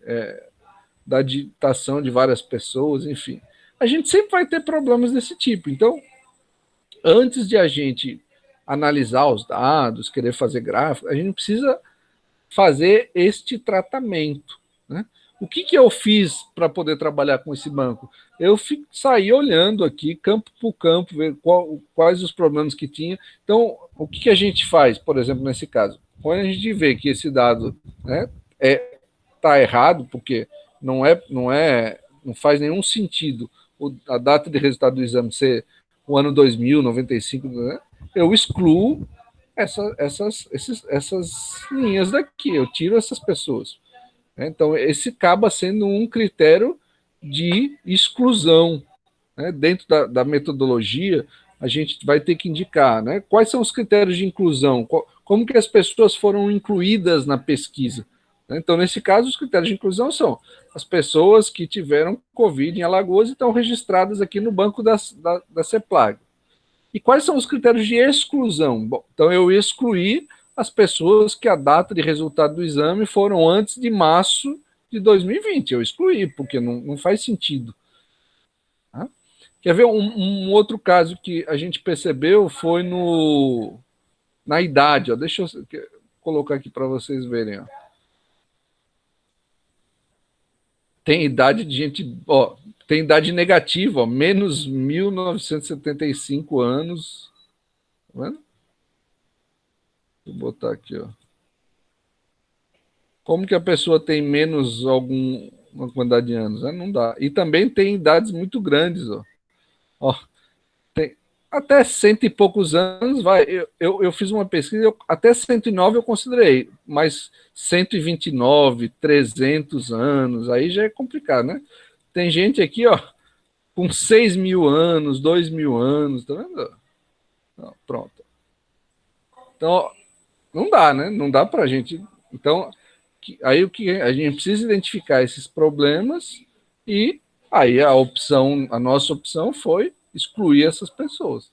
da digitação de várias pessoas, enfim, a gente sempre vai ter problemas desse tipo. Então, antes de a gente analisar os dados, querer fazer gráfico, a gente precisa fazer este tratamento, né? O que eu fiz para poder trabalhar com esse banco? Eu saí olhando aqui, campo por campo, ver quais os problemas que tinha. Então, o que a gente faz, por exemplo, nesse caso? Quando a gente vê que esse dado, né, tá errado, porque não faz nenhum sentido a data de resultado do exame ser o ano 2000, 95, né? Eu excluo essas linhas daqui, eu tiro essas pessoas. Então, esse acaba sendo um critério de exclusão. Né? Dentro da metodologia, a gente vai ter que indicar, né, quais são os critérios de inclusão, como que as pessoas foram incluídas na pesquisa. Então, nesse caso, os critérios de inclusão são as pessoas que tiveram Covid em Alagoas e estão registradas aqui no banco da CEPLAG. E quais são os critérios de exclusão? Bom, então, eu excluí as pessoas que a data de resultado do exame foram antes de março de 2020. Eu excluí, porque não faz sentido. Tá? Quer ver um outro caso que a gente percebeu foi na idade. Ó. Deixa eu colocar aqui para vocês verem. Ó. Tem idade de gente. Ó, tem idade negativa, ó, menos 1975 anos. Tá vendo? Vou botar aqui, ó. Como que a pessoa tem menos uma quantidade de anos? Não dá. E também tem idades muito grandes, ó. Ó, tem até cento e poucos anos, vai. Eu fiz uma pesquisa, até 109 eu considerei, mas 129, 300 anos, aí já é complicado, né? Tem gente aqui, ó, com 6.000 anos, 2.000 anos, tá vendo? Não, pronto. Então, não dá, né? Não dá pra gente. Então, aí o que a gente precisa identificar esses problemas e aí a nossa opção foi excluir essas pessoas.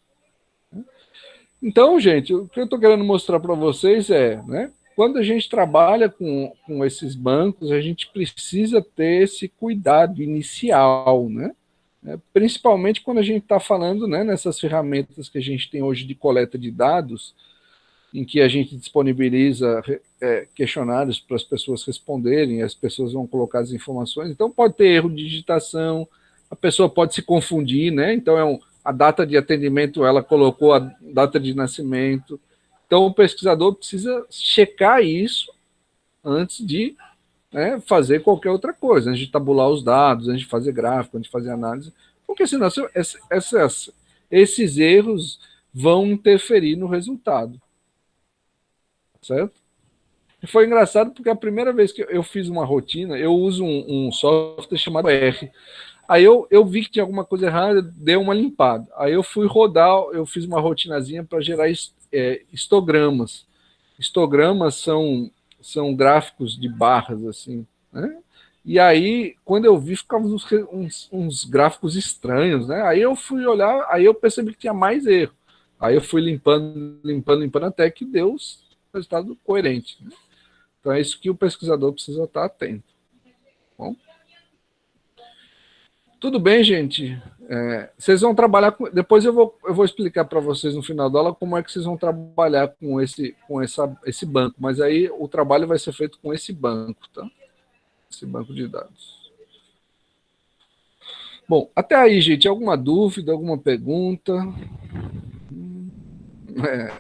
Então, gente, o que eu estou querendo mostrar para vocês é, né, quando a gente trabalha com esses bancos, a gente precisa ter esse cuidado inicial, né? Principalmente quando a gente está falando, né, nessas ferramentas que a gente tem hoje de coleta de dados, em que a gente disponibiliza questionários para as pessoas responderem, as pessoas vão colocar as informações. Então, pode ter erro de digitação, a pessoa pode se confundir, né? Então, a data de atendimento, ela colocou a data de nascimento. Então, o pesquisador precisa checar isso antes de, né, fazer qualquer outra coisa, antes de tabular os dados, antes de fazer gráfico, antes de fazer análise, porque senão esses erros vão interferir no resultado, certo? E foi engraçado porque a primeira vez que eu fiz uma rotina, eu uso um software chamado R. Aí eu vi que tinha alguma coisa errada, dei uma limpada. Aí eu fui rodar, eu fiz uma rotinazinha para gerar histogramas. Histogramas são gráficos de barras, assim, né? E aí, quando eu vi, ficavam uns gráficos estranhos, né? Aí eu fui olhar, aí eu percebi que tinha mais erro. Aí eu fui limpando, até que deu um resultado coerente. Né? Então é isso que o pesquisador precisa estar atento. Bom, tudo bem, gente. Vocês vão trabalhar com. Depois eu vou explicar para vocês no final da aula como é que vocês vão trabalhar esse banco. Mas aí o trabalho vai ser feito com esse banco, tá? Esse banco de dados. Bom, até aí, gente. Alguma dúvida, alguma pergunta?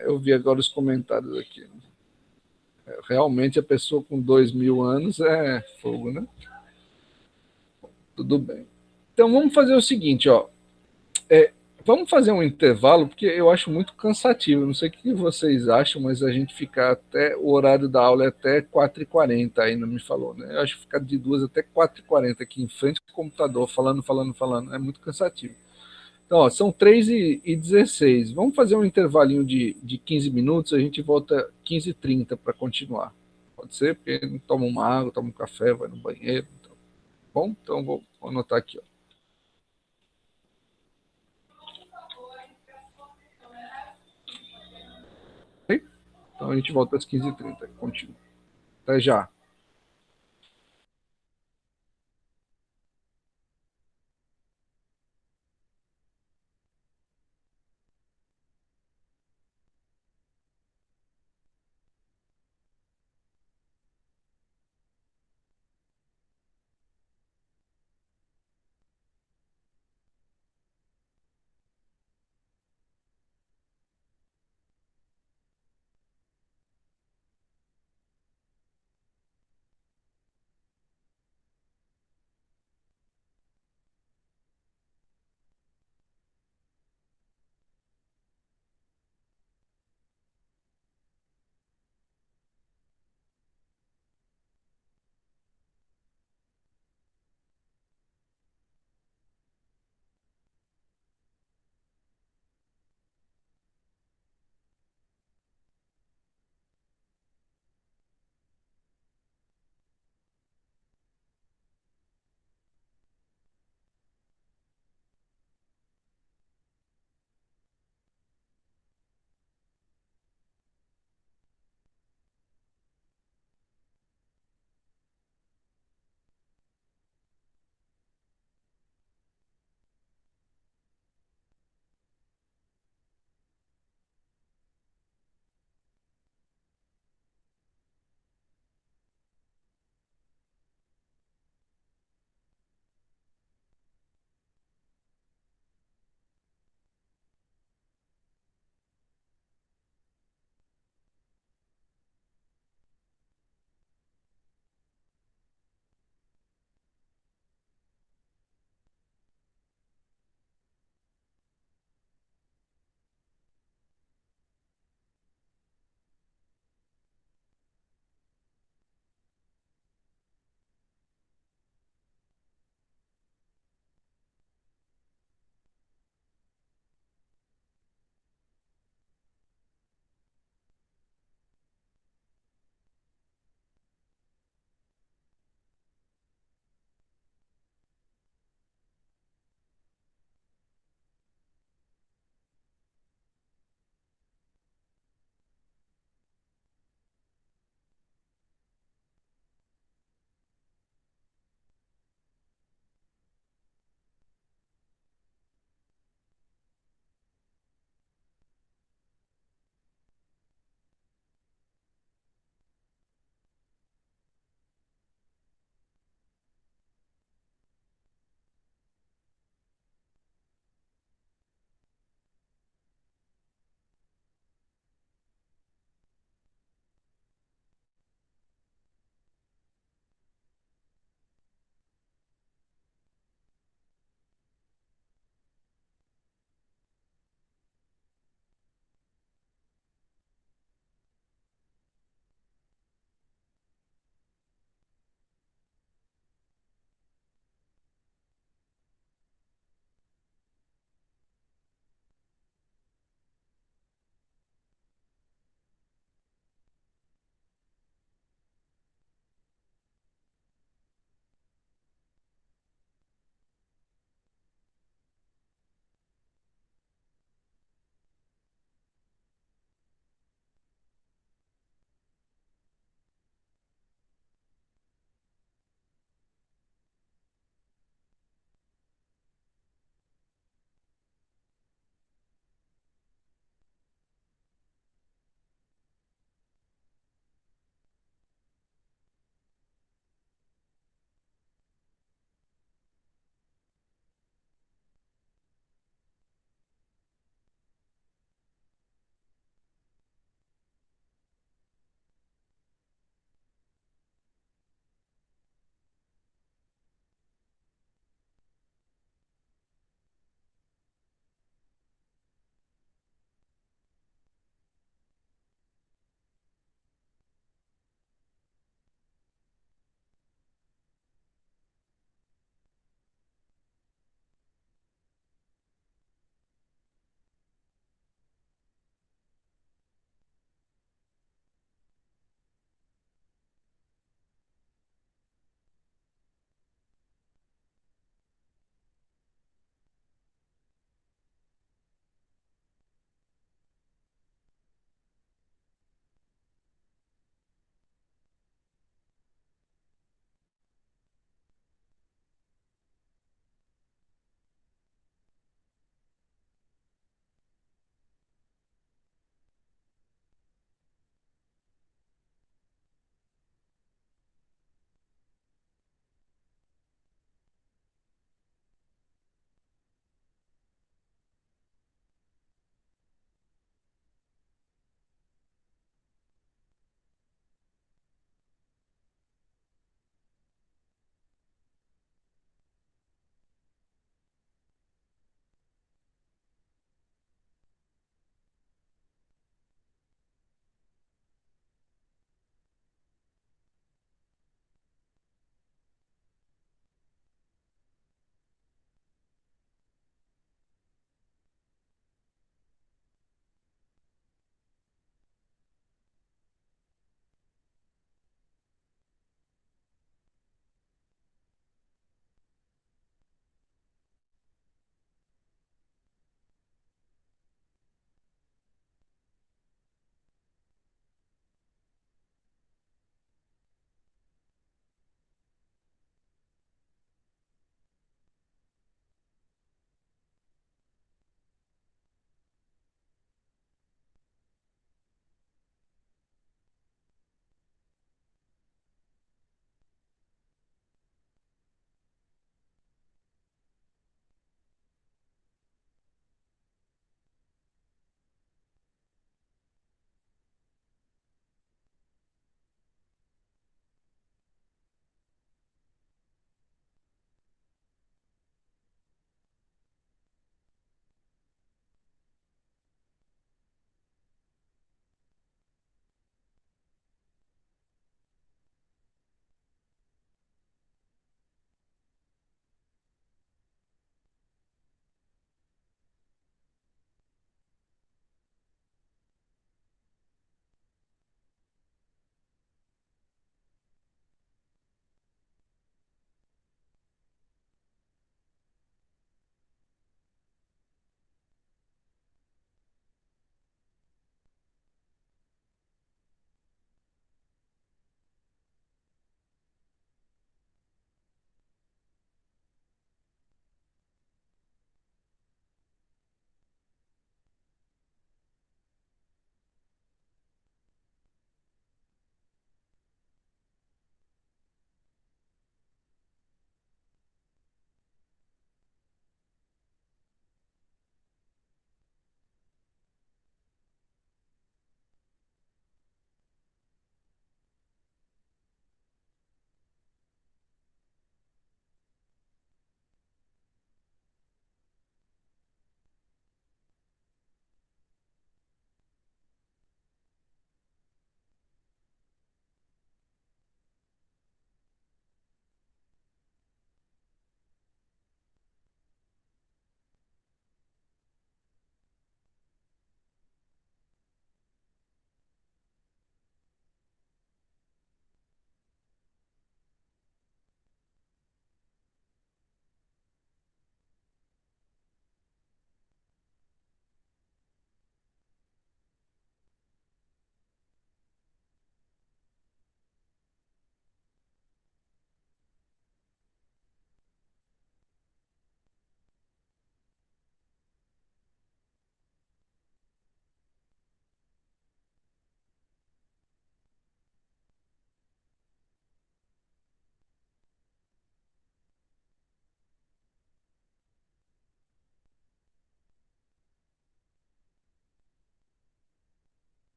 Eu vi agora os comentários aqui. Realmente a pessoa com 2.000 anos é fogo, né? Tudo bem. Então vamos fazer o seguinte, ó. Vamos fazer um intervalo, porque eu acho muito cansativo. Não sei o que vocês acham, mas a gente ficar até. O horário da aula é até 4h40, ainda me falou, né? Eu acho que ficar de 2 até 4h40 aqui em frente ao computador, falando, é muito cansativo. Então, ó, são 3h16. Vamos fazer um intervalinho de 15 minutos, a gente volta 15h30 para continuar. Pode ser? Porque toma uma água, toma um café, vai no banheiro. Então. Bom, então vou anotar aqui. Ó. Ok? Então a gente volta às 15h30. Continua. Até já.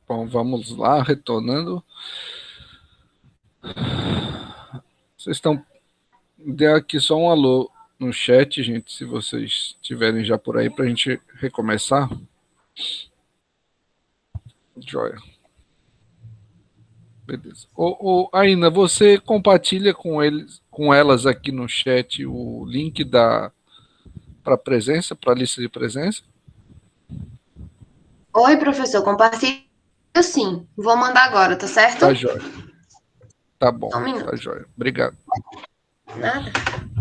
Bom, vamos lá, retornando. Vocês estão... Dê aqui só um alô no chat, gente, se vocês estiverem já por aí, para a gente recomeçar. Joia. Beleza. Aina, você compartilha com elas aqui no chat o link para presença, para a lista de presença? Oi, professor, compartilha sim. Vou mandar agora, tá certo? Tá joia. Tá bom, Só um minuto. tá joia. Obrigado. Nada.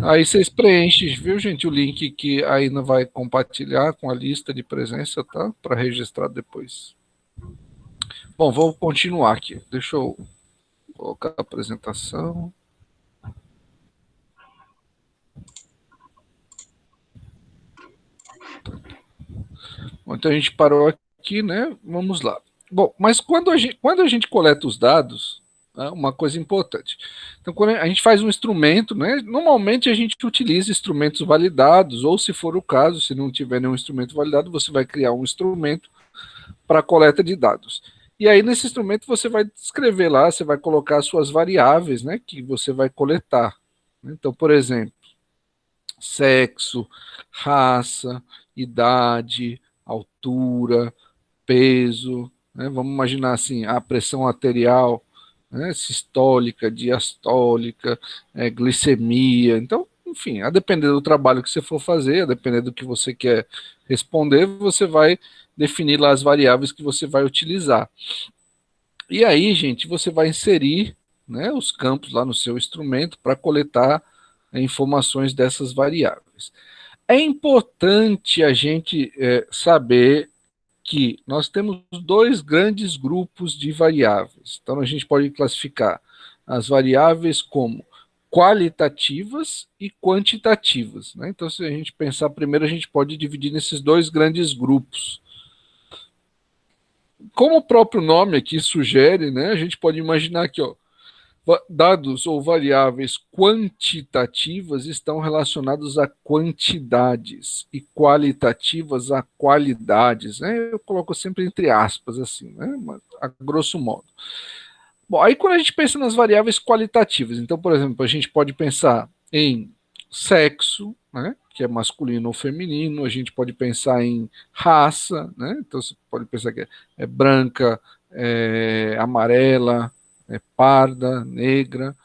Aí vocês preenchem, viu, gente, o link que a Aina vai compartilhar com a lista de presença, tá? Para registrar depois. Bom, vou continuar aqui. Deixa eu colocar a apresentação. Bom, então a gente parou aqui, né? Vamos lá. Bom, mas quando a gente coleta os dados, né, uma coisa importante. Então, quando a gente faz um instrumento, né? Normalmente a gente utiliza instrumentos validados, ou se for o caso, se não tiver nenhum instrumento validado, você vai criar um instrumento para coleta de dados. E aí, nesse instrumento, você vai escrever lá, você vai colocar as suas variáveis, né? Que você vai coletar. Então, por exemplo, sexo, raça, idade, altura, peso, né? Vamos imaginar assim, a pressão arterial, né? Sistólica, diastólica, glicemia. Então, enfim, a depender do trabalho que você for fazer, a depender do que você quer responder, você vai definir lá as variáveis que você vai utilizar. E aí, gente, você vai inserir, né, os campos lá no seu instrumento para coletar informações dessas variáveis. É importante a gente saber que nós temos dois grandes grupos de variáveis. Então, a gente pode classificar as variáveis como qualitativas e quantitativas, né? Então, se a gente pensar primeiro, a gente pode dividir nesses dois grandes grupos. Como o próprio nome aqui sugere, né, a gente pode imaginar aqui, ó, dados ou variáveis quantitativas estão relacionados a quantidades e qualitativas a qualidades, né? Eu coloco sempre entre aspas, assim, né? A grosso modo. Bom, aí quando a gente pensa nas variáveis qualitativas, então, por exemplo, a gente pode pensar em sexo, né, que é masculino ou feminino, a gente pode pensar em raça, né, então você pode pensar que é branca, amarela, parda, negra,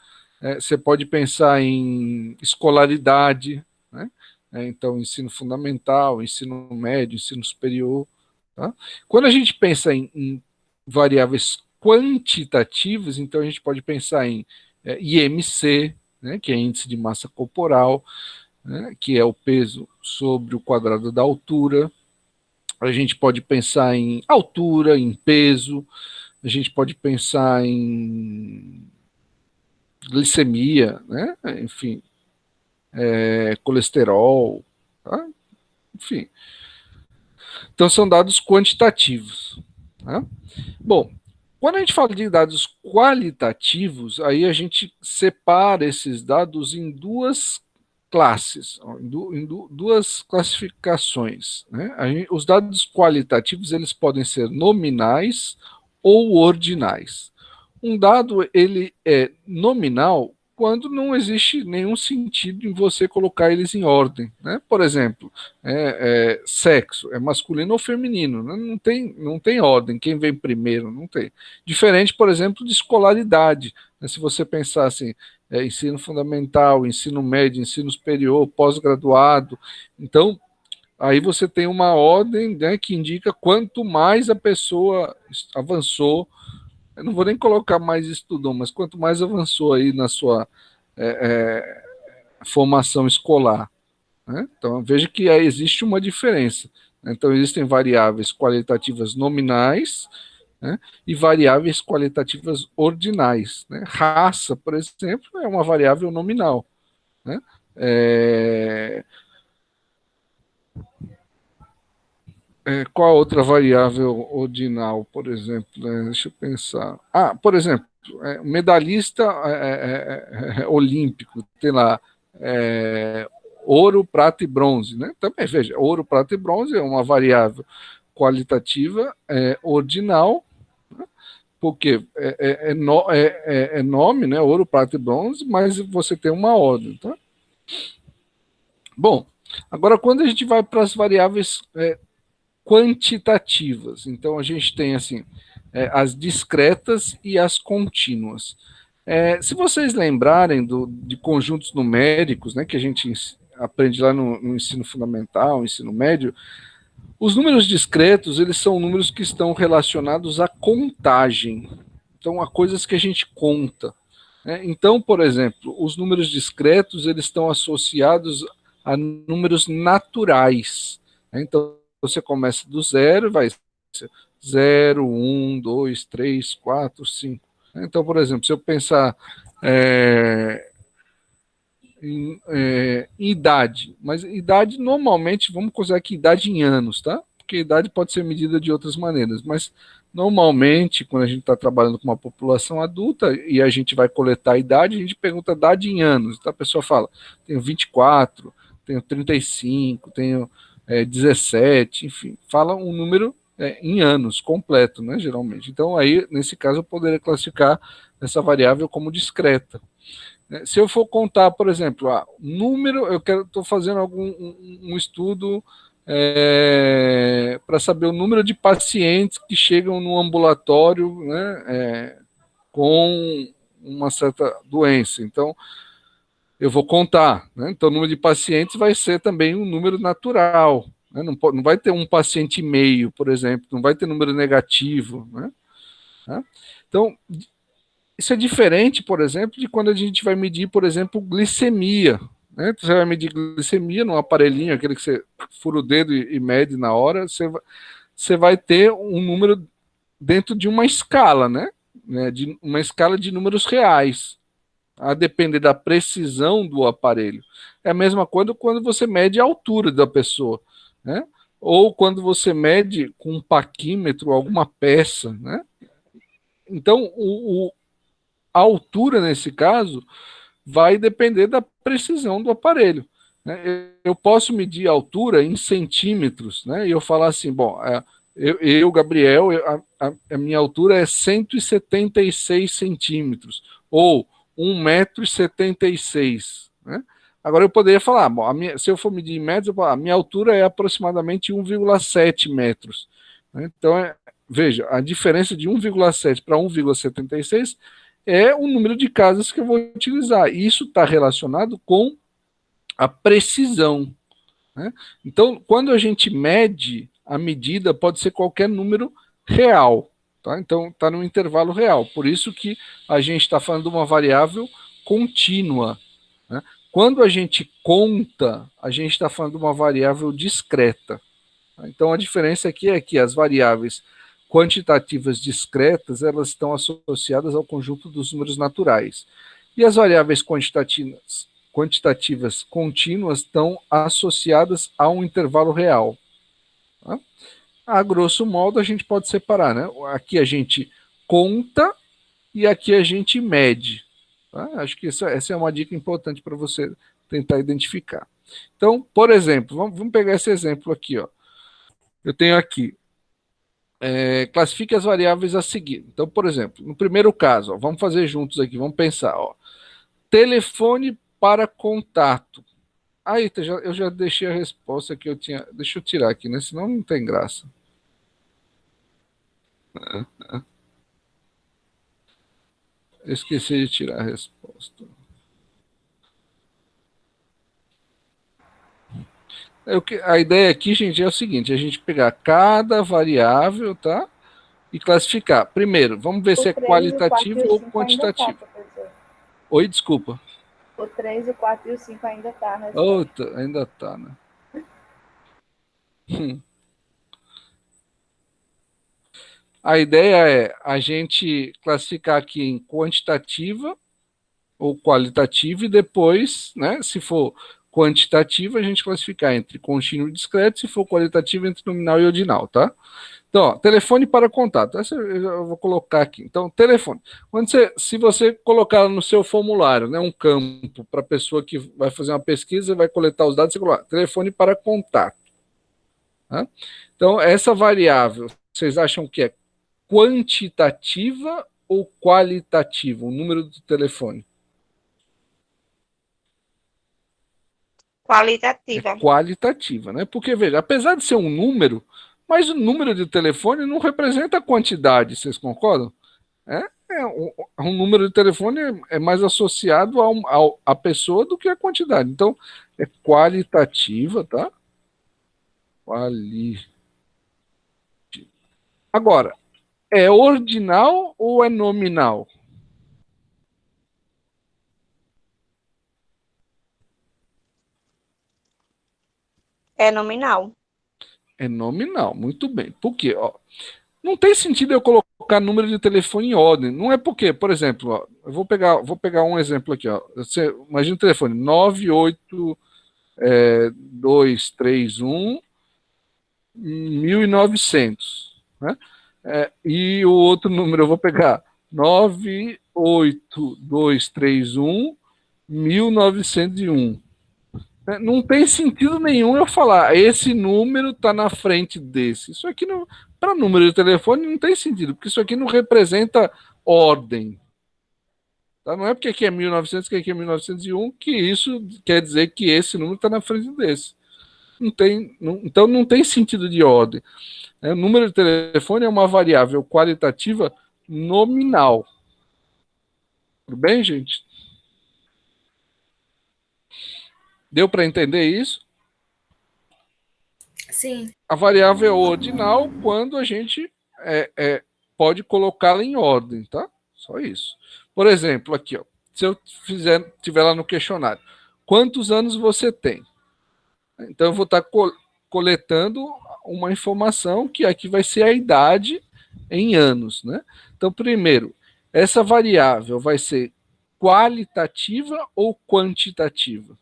você pode pensar em escolaridade, né, então ensino fundamental, ensino médio, ensino superior. Tá? Quando a gente pensa em variáveis quantitativas, então a gente pode pensar em IMC, né, que é índice de massa corporal, né, que é o peso sobre o quadrado da altura. A gente pode pensar em altura, em peso, a gente pode pensar em glicemia, né, enfim, colesterol, tá? Enfim. Então são dados quantitativos. Tá? Bom, quando a gente fala de dados qualitativos, aí a gente separa esses dados em duas classes, em duas classificações. Né? Os dados qualitativos eles podem ser nominais ou ordinais. Um dado ele é nominal quando não existe nenhum sentido em você colocar eles em ordem. Né? Por exemplo, sexo, é masculino ou feminino, né? Não tem ordem, quem vem primeiro, não tem. Diferente, por exemplo, de escolaridade. Né? Se você pensar assim, ensino fundamental, ensino médio, ensino superior, pós-graduado, então aí você tem uma ordem, né, que indica quanto mais a pessoa avançou. Eu não vou nem colocar mais estudou, mas quanto mais avançou aí na sua formação escolar. Né? Então, veja que existe uma diferença. Então, existem variáveis qualitativas nominais, né, e variáveis qualitativas ordinais. Né? Raça, por exemplo, é uma variável nominal. Né? Qual a outra variável ordinal, por exemplo? Né? Deixa eu pensar. Por exemplo, medalhista olímpico, tem lá ouro, prata e bronze. Né? Também, veja, ouro, prata e bronze é uma variável qualitativa ordinal, porque é nome, né? Ouro, prata e bronze, mas você tem uma ordem, tá? Bom, agora quando a gente vai para as variáveis quantitativas, então a gente tem assim as discretas e as contínuas. Se vocês lembrarem de conjuntos numéricos, né, que a gente aprende lá no ensino fundamental, ensino médio, os números discretos, eles são números que estão relacionados à contagem, então a coisas que a gente conta. Então, por exemplo, os números discretos, eles estão associados a números naturais. Então, você começa do zero e vai 0, 1, 2, 3, 4, 5. Então, por exemplo, se eu pensar em idade, mas idade normalmente, vamos considerar que idade em anos, tá? Porque idade pode ser medida de outras maneiras, mas normalmente, quando a gente está trabalhando com uma população adulta e a gente vai coletar a idade, a gente pergunta a idade em anos. Então a pessoa fala, tenho 24, tenho 35, tenho 17, enfim, fala um número em anos completo, né, geralmente. Então aí, nesse caso, eu poderia classificar essa variável como discreta. Se eu for contar, por exemplo, número, eu estou fazendo um estudo para saber o número de pacientes que chegam no ambulatório, né, com uma certa doença. Então, eu vou contar. Né? Então, o número de pacientes vai ser também um número natural. Né? Não vai ter um paciente e meio, por exemplo, não vai ter número negativo. Né? Então, isso é diferente, por exemplo, de quando a gente vai medir, por exemplo, glicemia. Né? Você vai medir glicemia num aparelhinho, aquele que você fura o dedo e mede na hora, você vai ter um número dentro de uma escala, né? De uma escala de números reais, a depender da precisão do aparelho. É a mesma coisa quando você mede a altura da pessoa, né? Ou quando você mede com um paquímetro alguma peça, né? Então, a altura, nesse caso, vai depender da precisão do aparelho. Né? Eu posso medir a altura em centímetros, né? E eu falar assim, bom, Gabriel, a minha altura é 176 centímetros, ou 1,76 m. Né? Agora eu poderia falar, bom, se eu for medir em metros, eu falo, a minha altura é aproximadamente 1,7 metros. Né? Então, veja, a diferença de 1,7 para 1,76 é o número de casas que eu vou utilizar. E isso está relacionado com a precisão. Né? Então, quando a gente mede, a medida pode ser qualquer número real. Tá? Então, está no intervalo real. Por isso que a gente está falando de uma variável contínua. Né? Quando a gente conta, a gente está falando de uma variável discreta. Tá? Então, a diferença aqui é que as variáveis quantitativas discretas, elas estão associadas ao conjunto dos números naturais. E as variáveis quantitativas contínuas estão associadas a um intervalo real. Tá? A grosso modo, a gente pode separar, né? Aqui a gente conta e aqui a gente mede. Tá? Acho que essa é uma dica importante para você tentar identificar. Então, por exemplo, vamos pegar esse exemplo aqui. Ó. Eu tenho aqui classifique as variáveis a seguir. Então, por exemplo, no primeiro caso, ó, vamos fazer juntos aqui, vamos pensar. Ó, telefone para contato. Aí, eu já deixei a resposta que eu tinha. Deixa eu tirar aqui, né? Senão não tem graça. Eu esqueci de tirar a resposta. A ideia aqui, gente, é o seguinte: a gente pegar cada variável, tá? E classificar. Primeiro, vamos ver se é qualitativo ou quantitativo. Oi, desculpa. O 3, o 4 e o 5 ainda está, né? Ainda está, né? A ideia é a gente classificar aqui em quantitativa ou qualitativa e depois, né, se for quantitativa, a gente classificar entre contínuo e discreto, se for qualitativo, entre nominal e ordinal, tá? Então, ó, telefone para contato. Essa eu vou colocar aqui. Então, telefone. Se você colocar no seu formulário, né, um campo para a pessoa que vai fazer uma pesquisa, vai coletar os dados, você coloca telefone para contato. Tá? Então, essa variável, vocês acham que é quantitativa ou qualitativa, o número do telefone? Qualitativa. Qualitativa, né? Porque, veja, apesar de ser um número, mas o número de telefone não representa a quantidade, vocês concordam? Um número de telefone é mais associado à pessoa do que à quantidade. Então, é qualitativa, tá? Agora, é ordinal ou é nominal? É nominal. É nominal, muito bem. Por quê? Ó, não tem sentido eu colocar número de telefone em ordem. Não é porque, por exemplo, ó, eu vou pegar um exemplo aqui. Ó. Você imagina o telefone 98231 1900, né? E o outro número eu vou pegar 98231 1901. Não tem sentido nenhum eu falar esse número está na frente desse. Isso aqui para número de telefone não tem sentido, porque isso aqui não representa ordem. Tá? Não é porque aqui é 1900 que aqui é 1901 que isso quer dizer que esse número está na frente desse. Então não tem sentido de ordem. O número de telefone é uma variável qualitativa nominal. Tudo bem, gente? Deu para entender isso? Sim. A variável é ordinal quando a gente pode colocá-la em ordem, tá? Só isso. Por exemplo, aqui, ó, se eu tiver lá no questionário, quantos anos você tem? Então eu vou estar coletando uma informação que aqui vai ser a idade em anos, né? Então, primeiro, essa variável vai ser qualitativa ou quantitativa?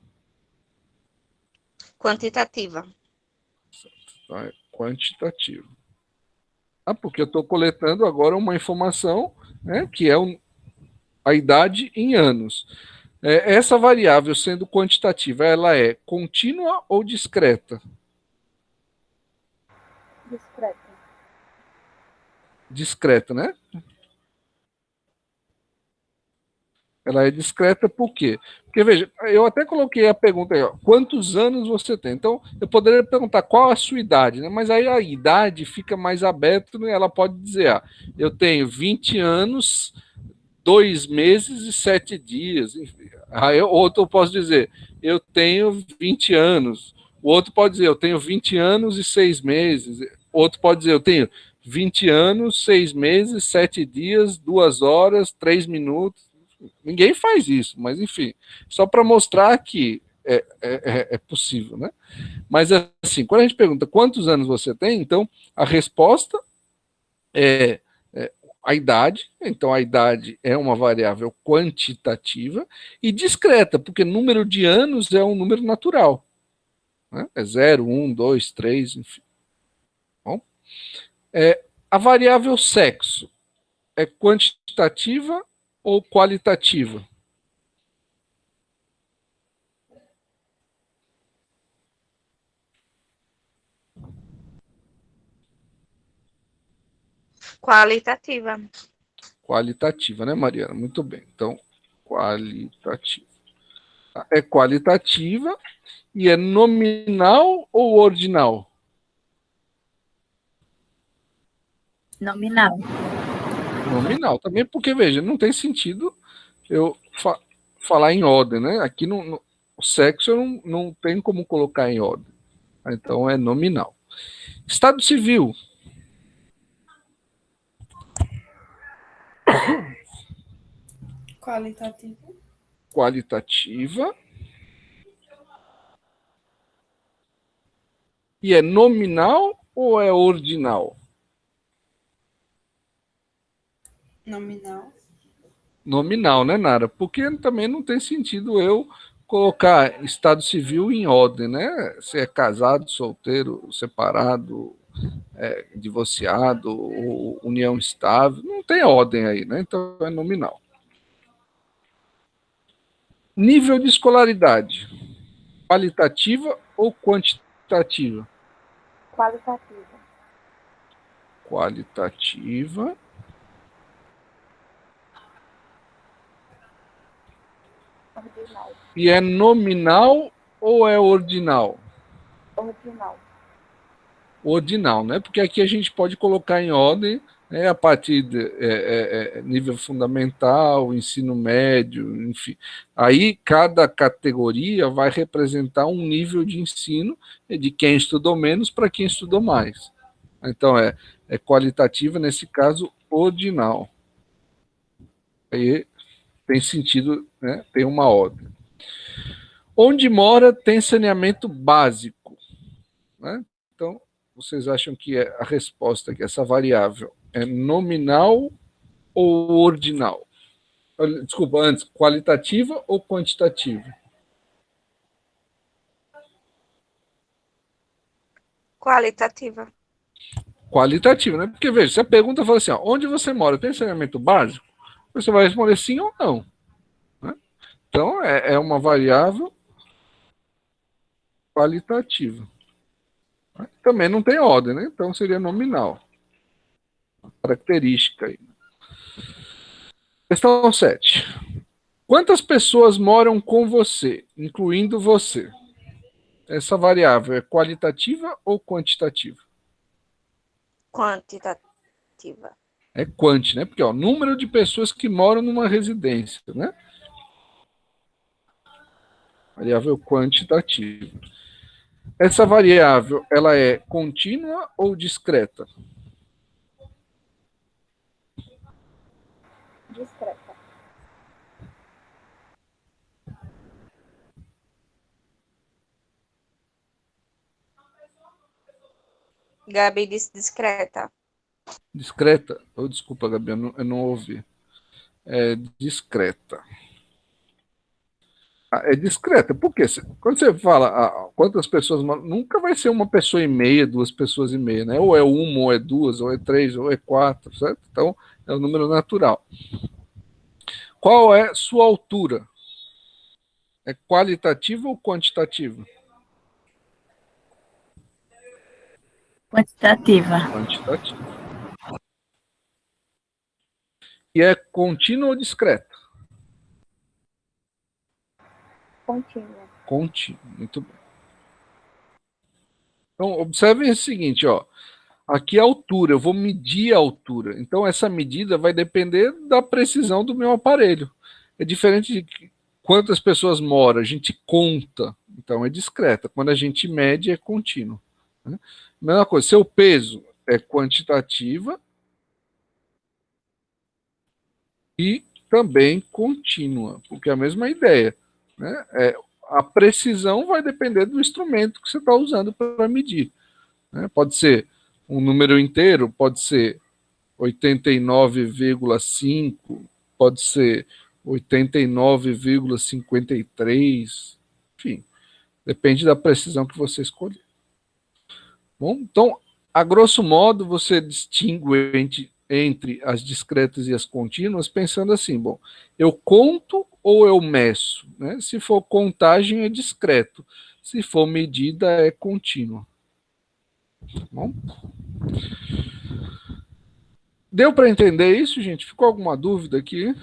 Quantitativa. Tá? É quantitativa. Porque eu estou coletando agora uma informação, né, que é a idade em anos. Essa variável, sendo quantitativa, ela é contínua ou discreta? Discreta. Discreta, né? Ela é discreta por quê? Porque, veja, eu até coloquei a pergunta aí, ó, quantos anos você tem? Então, eu poderia perguntar qual a sua idade, né? Mas aí a idade fica mais aberta, né? Ela pode dizer, eu tenho 20 anos, 2 meses e 7 dias. Enfim. Aí, outro eu posso dizer, eu tenho 20 anos. O outro pode dizer, eu tenho 20 anos e 6 meses. Outro pode dizer, eu tenho 20 anos, 6 meses, 7 dias, 2 horas, 3 minutos. Ninguém faz isso, mas enfim, só para mostrar que é possível, né? Mas assim, quando a gente pergunta quantos anos você tem, então a resposta é a idade. Então a idade é uma variável quantitativa e discreta, porque número de anos é um número natural, né? É 0, 1, 2, 3, enfim. Bom, a variável sexo é quantitativa ou qualitativa? Qualitativa. Qualitativa, né, Mariana? Muito bem. Então, qualitativa. É qualitativa e é nominal ou ordinal? Nominal. Nominal também, porque, veja, não tem sentido eu falar em ordem, né? Aqui o sexo eu não tem como colocar em ordem. Então, é nominal. Estado civil. Qualitativa. Qualitativa. E é nominal ou é ordinal? Nominal. Nominal, né, Nara? Porque também não tem sentido eu colocar estado civil em ordem, né? Se é casado, solteiro, separado, divorciado, ou união estável, não tem ordem aí, né? Então é nominal. Nível de escolaridade, qualitativa ou quantitativa? Qualitativa. qualitativa Ordinal. e é nominal ou é ordinal? Ordinal. Ordinal, né? Porque aqui a gente pode colocar em ordem, né, a partir de nível fundamental, ensino médio, enfim. Aí cada categoria vai representar um nível de ensino de quem estudou menos para quem estudou mais. Então é qualitativa, nesse caso, ordinal. Aí tem sentido, né? Tem uma ordem. Onde mora tem saneamento básico, né? Então, vocês acham que a resposta, que essa variável é nominal ou ordinal? Desculpa, antes, qualitativa ou quantitativa? Qualitativa. Qualitativa, né? Porque, veja, se a pergunta fala assim, ó, onde você mora, tem saneamento básico? Você vai responder sim ou não. Né? Então, é uma variável qualitativa. Também não tem ordem, né? Então seria nominal. Característica aí. Questão 7. Quantas pessoas moram com você, incluindo você? Essa variável é qualitativa ou quantitativa? Quantitativa. É quant, né? Porque, ó, número de pessoas que moram numa residência, né? Variável quantitativa. Essa variável, ela é contínua ou discreta? Discreta. Gabi disse discreta. Discreta? Oh, desculpa, Gabi, eu não ouvi. É discreta. É discreta. Por quê? Quando você fala quantas pessoas, nunca vai ser uma pessoa e meia, duas pessoas e meia, né? Ou é uma, ou é duas, ou é três, ou é quatro, certo? Então, é o número natural. Qual é sua altura? É qualitativa ou quantitativa? Quantitativa. Quantitativa. E é contínua ou discreta? Contínua. Contínua. Muito bem. Então, observem o seguinte, ó. Aqui é a altura, eu vou medir a altura. Então, essa medida vai depender da precisão do meu aparelho. É diferente de quantas pessoas moram, a gente conta, então é discreta. Quando a gente mede, é contínuo. Né? Mesma coisa, seu peso é quantitativa e também contínua, porque é a mesma ideia. Né? A precisão vai depender do instrumento que você está usando para medir. Né? Pode ser um número inteiro, pode ser 89,5, pode ser 89,53, enfim, depende da precisão que você escolher. Bom, então, a grosso modo, você distingue entre as discretas e as contínuas, pensando assim, bom, eu conto ou eu meço? Né? Se for contagem, é discreto. Se for medida, é contínua. Bom? Deu para entender isso, gente? Ficou alguma dúvida aqui?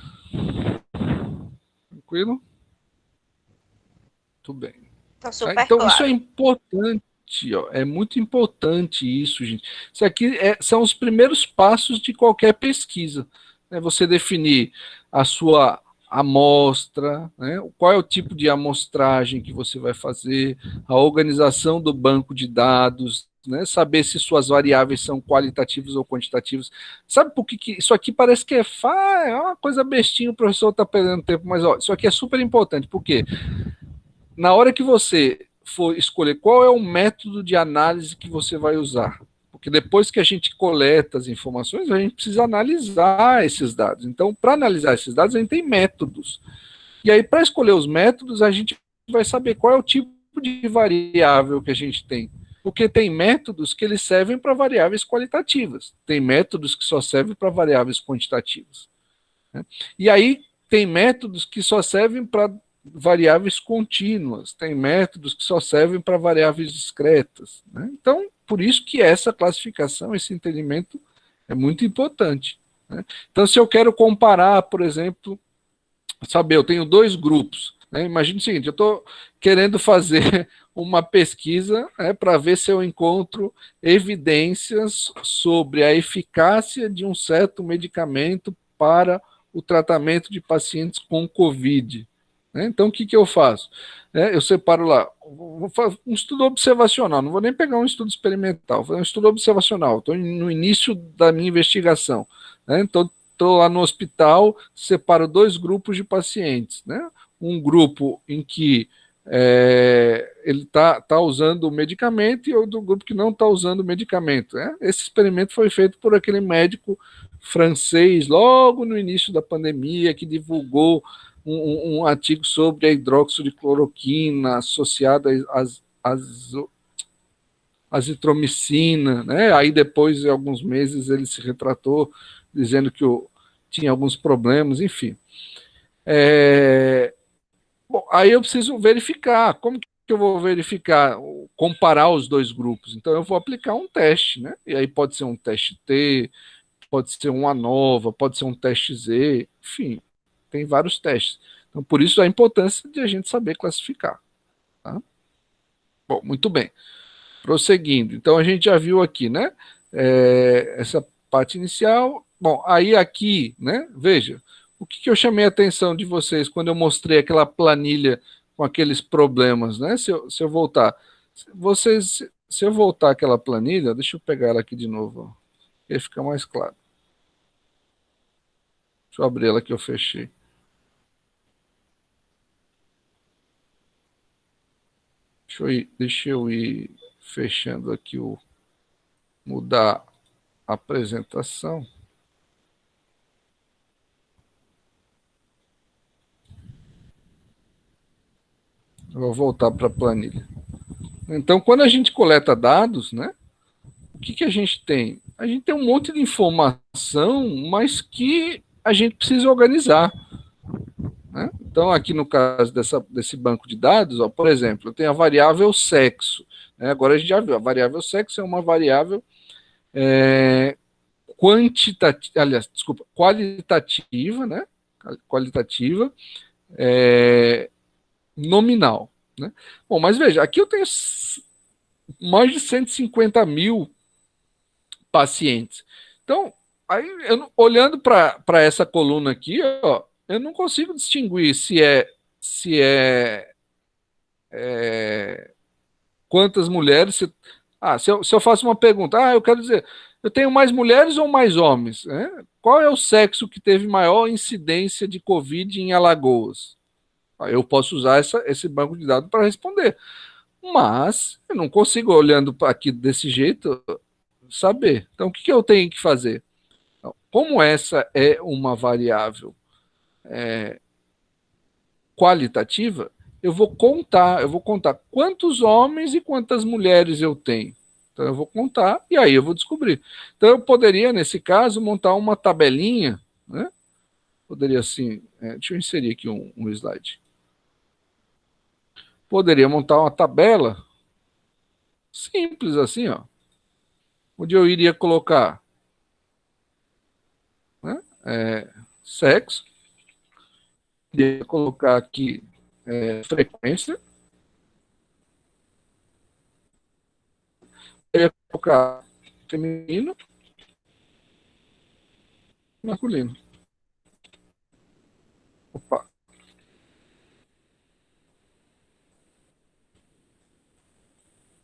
Tranquilo? Muito bem. Tá super então, claro. isso é importante, ó, é muito importante isso, gente. Isso aqui são os primeiros passos de qualquer pesquisa. Né? Você definir a sua amostra, né? Qual é o tipo de amostragem que você vai fazer, a organização do banco de dados, né? Saber se suas variáveis são qualitativas ou quantitativas. Sabe por que isso aqui parece que é uma coisa bestinha, o professor está perdendo tempo, mas ó, isso aqui é super importante, porque na hora que você for escolher qual é o método de análise que você vai usar, porque depois que a gente coleta as informações, a gente precisa analisar esses dados. Então, para analisar esses dados, a gente tem métodos. E aí, para escolher os métodos, a gente vai saber qual é o tipo de variável que a gente tem. Porque tem métodos que eles servem para variáveis qualitativas, tem métodos que só servem para variáveis quantitativas. Né? E aí, tem métodos que só servem para variáveis contínuas, tem métodos que só servem para variáveis discretas. Né? Então, por isso que essa classificação, esse entendimento É muito importante, né? Então, se eu quero comparar, por exemplo, saber, eu tenho dois grupos, né? Imagina o seguinte, eu estou querendo fazer uma pesquisa, né, para ver se eu encontro evidências sobre a eficácia de um certo medicamento para o tratamento de pacientes com Covid. Né? Então, o que eu faço? Eu separo lá, vou fazer um estudo observacional, não vou nem pegar um estudo experimental, vou fazer um estudo observacional, estou no início da minha investigação. Né? Então, estou lá no hospital, separo dois grupos de pacientes. Né? Um grupo em que ele está usando o medicamento e outro grupo que não está usando o medicamento. Né? Esse experimento foi feito por aquele médico francês, logo no início da pandemia, que divulgou um artigo sobre a hidroxicloroquina associada às azitromicina, né? Aí depois de alguns meses ele se retratou dizendo que tinha alguns problemas, enfim. Bom, aí eu preciso verificar. Como que eu vou verificar? Comparar os dois grupos. Então eu vou aplicar um teste, né? E aí pode ser um teste T, pode ser um ANOVA, pode ser um teste Z, enfim, tem vários testes. Então por isso a importância de a gente saber classificar. Tá? Bom, muito bem. Prosseguindo, então a gente já viu aqui, né? Essa parte inicial. Bom, aí aqui, né? Veja, o que eu chamei a atenção de vocês quando eu mostrei aquela planilha com aqueles problemas, né? Se eu voltar, se eu voltar aquela planilha, deixa eu pegar ela aqui de novo, para ficar mais claro. Deixa eu abrir ela que eu fechei. Deixa eu ir fechando aqui mudar a apresentação. Eu vou voltar para a planilha. Então, quando a gente coleta dados, né, o que a gente tem? A gente tem um monte de informação, mas que a gente precisa organizar. Né? Então, aqui no caso desse banco de dados, ó, por exemplo, eu tenho a variável sexo. Né? Agora a gente já viu, a variável sexo é uma variável qualitativa, né? Qualitativa, nominal. Né? Bom, mas veja, aqui eu tenho mais de 150 mil pacientes. Então, aí, olhando para essa coluna aqui, ó, eu não consigo distinguir se é quantas mulheres. Se eu faço uma pergunta, eu quero dizer, eu tenho mais mulheres ou mais homens? Né? Qual é o sexo que teve maior incidência de Covid em Alagoas? Eu posso usar esse banco de dados para responder. Mas eu não consigo, olhando aqui desse jeito, saber. Então, o que eu tenho que fazer? Então, como essa é uma variável qualitativa, eu vou contar quantos homens e quantas mulheres eu tenho. Então, eu vou contar e aí eu vou descobrir. Então, eu poderia, nesse caso, montar uma tabelinha, né? Poderia assim, deixa eu inserir aqui um slide. Poderia montar uma tabela simples assim, ó, onde eu iria colocar, né, sexo, iria colocar aqui frequência, iria colocar feminino, masculino. Opa.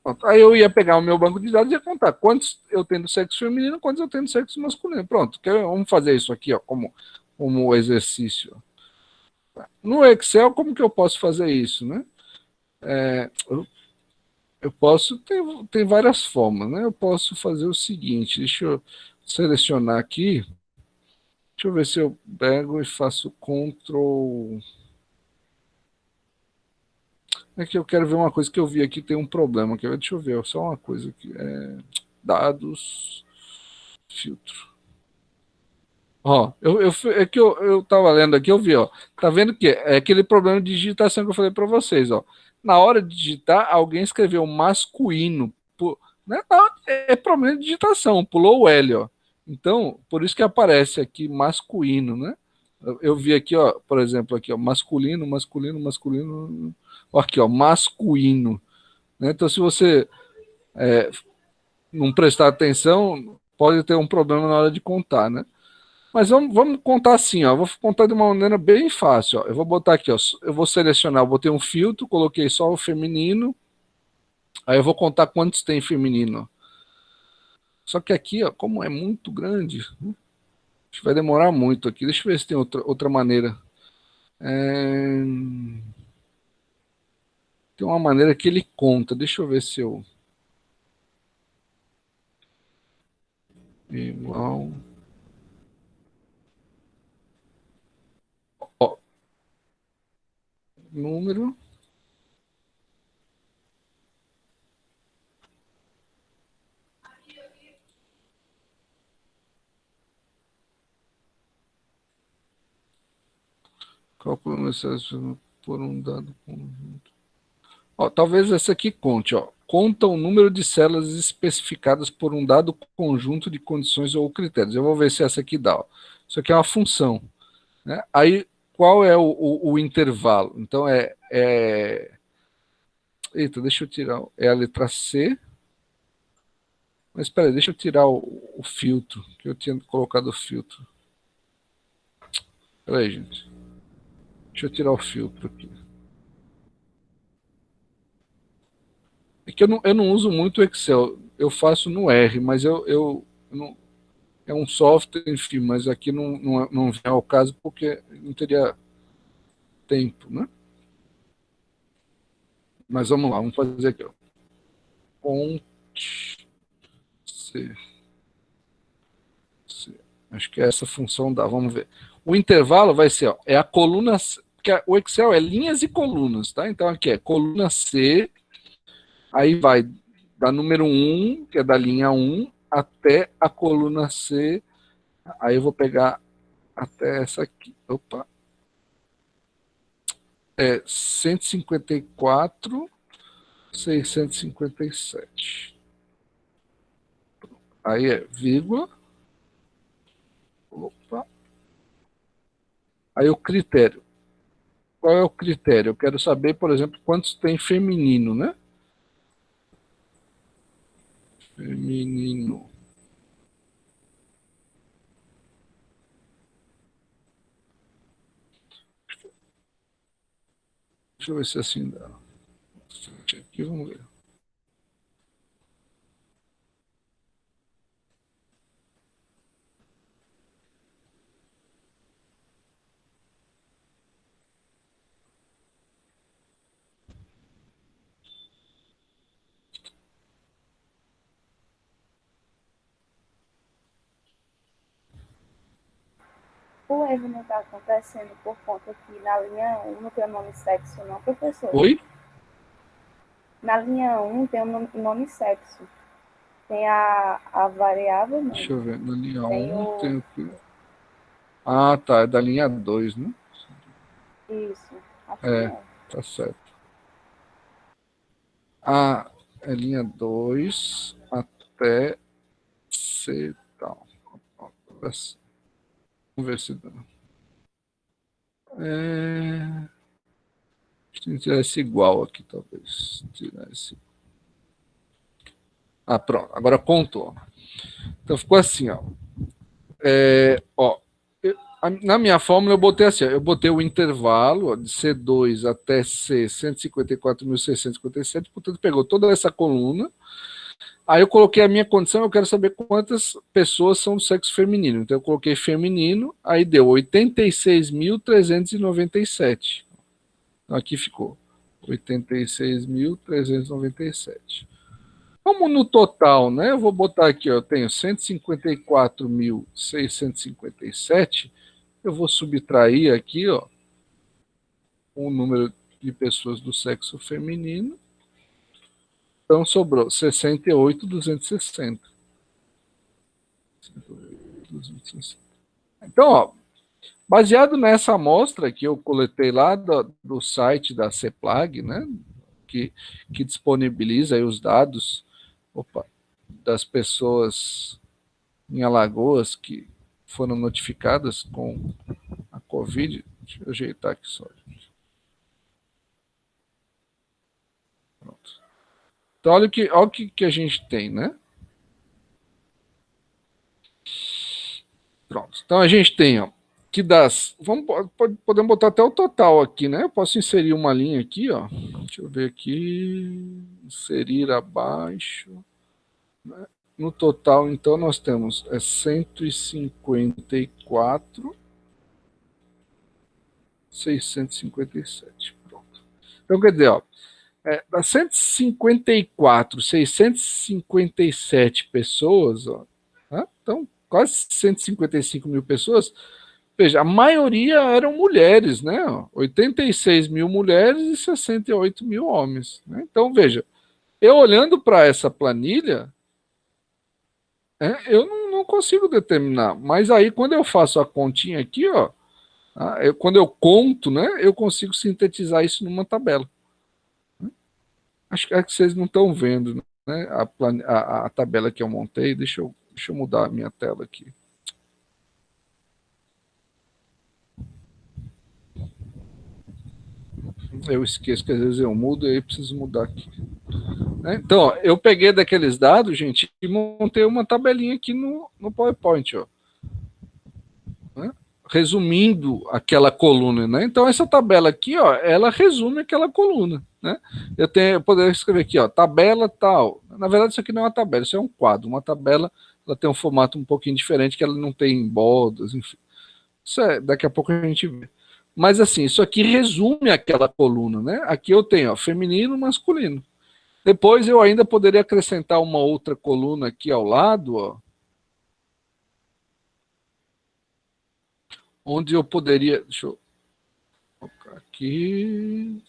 Pronto. Aí eu ia pegar o meu banco de dados e ia contar quantos eu tenho do sexo feminino, quantos eu tenho do sexo masculino. Pronto, vamos fazer isso aqui, ó, como exercício. No Excel, como que eu posso fazer isso, né? Eu posso, tem várias formas, né? Eu posso fazer o seguinte, deixa eu selecionar aqui, deixa eu ver se eu pego e faço Ctrl. É que eu quero ver uma coisa que eu vi aqui, tem um problema. Deixa eu ver, só uma coisa aqui. Dados, filtro. Ó, é que eu tava lendo aqui, eu vi, ó. Tá vendo que é aquele problema de digitação que eu falei para vocês, ó. Na hora de digitar, alguém escreveu masculino. Né? É problema de digitação, pulou o L, ó. Então, por isso que aparece aqui masculino, né? Eu vi aqui, ó, por exemplo, aqui, ó, masculino, masculino, masculino, ó, aqui, ó, masculino, né? Então, se você não prestar atenção, pode ter um problema na hora de contar, né? Mas vamos contar assim, ó. Vou contar de uma maneira bem fácil, ó. Eu vou botar aqui, ó. Eu vou selecionar, eu botei um filtro, coloquei só o feminino. Aí eu vou contar quantos tem feminino. Só que aqui, ó, como é muito grande, né, acho que vai demorar muito aqui. Deixa eu ver se tem outra maneira. Tem uma maneira que ele conta. Deixa eu ver se eu. Igual. Ó, número. Cálculo necessário por um dado conjunto. Ó, talvez essa aqui conte. Ó. Conta o número de células especificadas por um dado conjunto de condições ou critérios. Eu vou ver se essa aqui dá. Ó. Isso aqui é uma função. Né? Aí, qual é o intervalo? Então, Eita, deixa eu tirar. É a letra C. Mas espera aí, deixa eu tirar o filtro, que eu tinha colocado o filtro. Espera aí, gente. Deixa eu tirar o filtro aqui. É que eu não uso muito o Excel. Eu faço no R, mas eu não, é um software, enfim, mas aqui não vem ao caso porque não teria tempo, né? Mas vamos lá, vamos fazer aqui. Ó. Cont C. C. Acho que essa função dá, vamos ver. O intervalo vai ser, ó, é a coluna, porque o Excel é linhas e colunas, tá? Então aqui é coluna C, aí vai da número 1, que é da linha 1, até a coluna C, aí eu vou pegar até essa aqui. Opa. É 154, 657. Aí é vírgula. Opa. Aí o critério. Qual é o critério? Eu quero saber, por exemplo, quantos tem feminino, né? Feminino. Deixa eu ver se assim dá. Aqui, vamos ver. O erro não está acontecendo por conta que na linha 1 não tem o nome sexo, não, professor? Oi? Na linha 1 tem o nome sexo. Tem a variável, não. Deixa eu ver. Na linha Tem 1 o... tem o quê? Ah, tá. É da linha 2, né? Isso. Acho que É, é. tá certo. A é linha 2 até C tal. Vamos ver se dá. Deixa eu tirar esse igual aqui, talvez. Tirar esse. Ah, pronto. Agora contou. Então ficou assim, ó. Ó, na minha fórmula eu botei assim, ó, eu botei o intervalo ó, de C2 até C 154.657, portanto pegou toda essa coluna. Aí eu coloquei a minha condição, eu quero saber quantas pessoas são do sexo feminino. Então eu coloquei feminino, aí deu 86.397. Então aqui ficou 86.397. Como no total, né? Eu vou botar aqui, ó, eu tenho 154.657. Eu vou subtrair aqui, ó, o número de pessoas do sexo feminino. Então sobrou 68.260. Então, ó, baseado nessa amostra que eu coletei lá do site da CEPLAG, né, que disponibiliza aí os dados das pessoas em Alagoas que foram notificadas com a Covid. Deixa eu ajeitar aqui só. Pronto. Então, olha o que a gente tem, né? Pronto. Então, a gente tem, ó, que das... podemos botar até o total aqui, né? Eu posso inserir uma linha aqui, ó. Deixa eu ver aqui. Inserir abaixo. Né? No total, então, nós temos 154.657. Pronto. Então, quer dizer, ó, das 154.657 pessoas, ó, tá? Então, quase 155 mil pessoas, veja, a maioria eram mulheres, né? 86 mil mulheres e 68 mil homens. Né? Então, veja, eu olhando para essa planilha, eu não consigo determinar. Mas aí, quando eu faço a continha aqui, ó, tá? Quando eu conto, né, eu consigo sintetizar isso numa tabela. Acho que vocês não estão vendo, né, a tabela que eu montei. Deixa eu mudar a minha tela aqui. Eu esqueço que às vezes eu mudo e aí preciso mudar aqui. Né? Então, ó, eu peguei daqueles dados, gente, e montei uma tabelinha aqui no PowerPoint, ó. Né? Resumindo aquela coluna, né? Então essa tabela aqui, ó, ela resume aquela coluna, né? Eu poderia escrever aqui, ó, tabela tal. Na verdade isso aqui não é uma tabela, isso é um quadro. Uma tabela, ela tem um formato um pouquinho diferente, que ela não tem bordas, enfim. Isso daqui a pouco a gente vê. Mas assim, isso aqui resume aquela coluna, né? Aqui eu tenho, ó, feminino, masculino. Depois eu ainda poderia acrescentar uma outra coluna aqui ao lado, ó, onde eu poderia, deixa eu colocar aqui,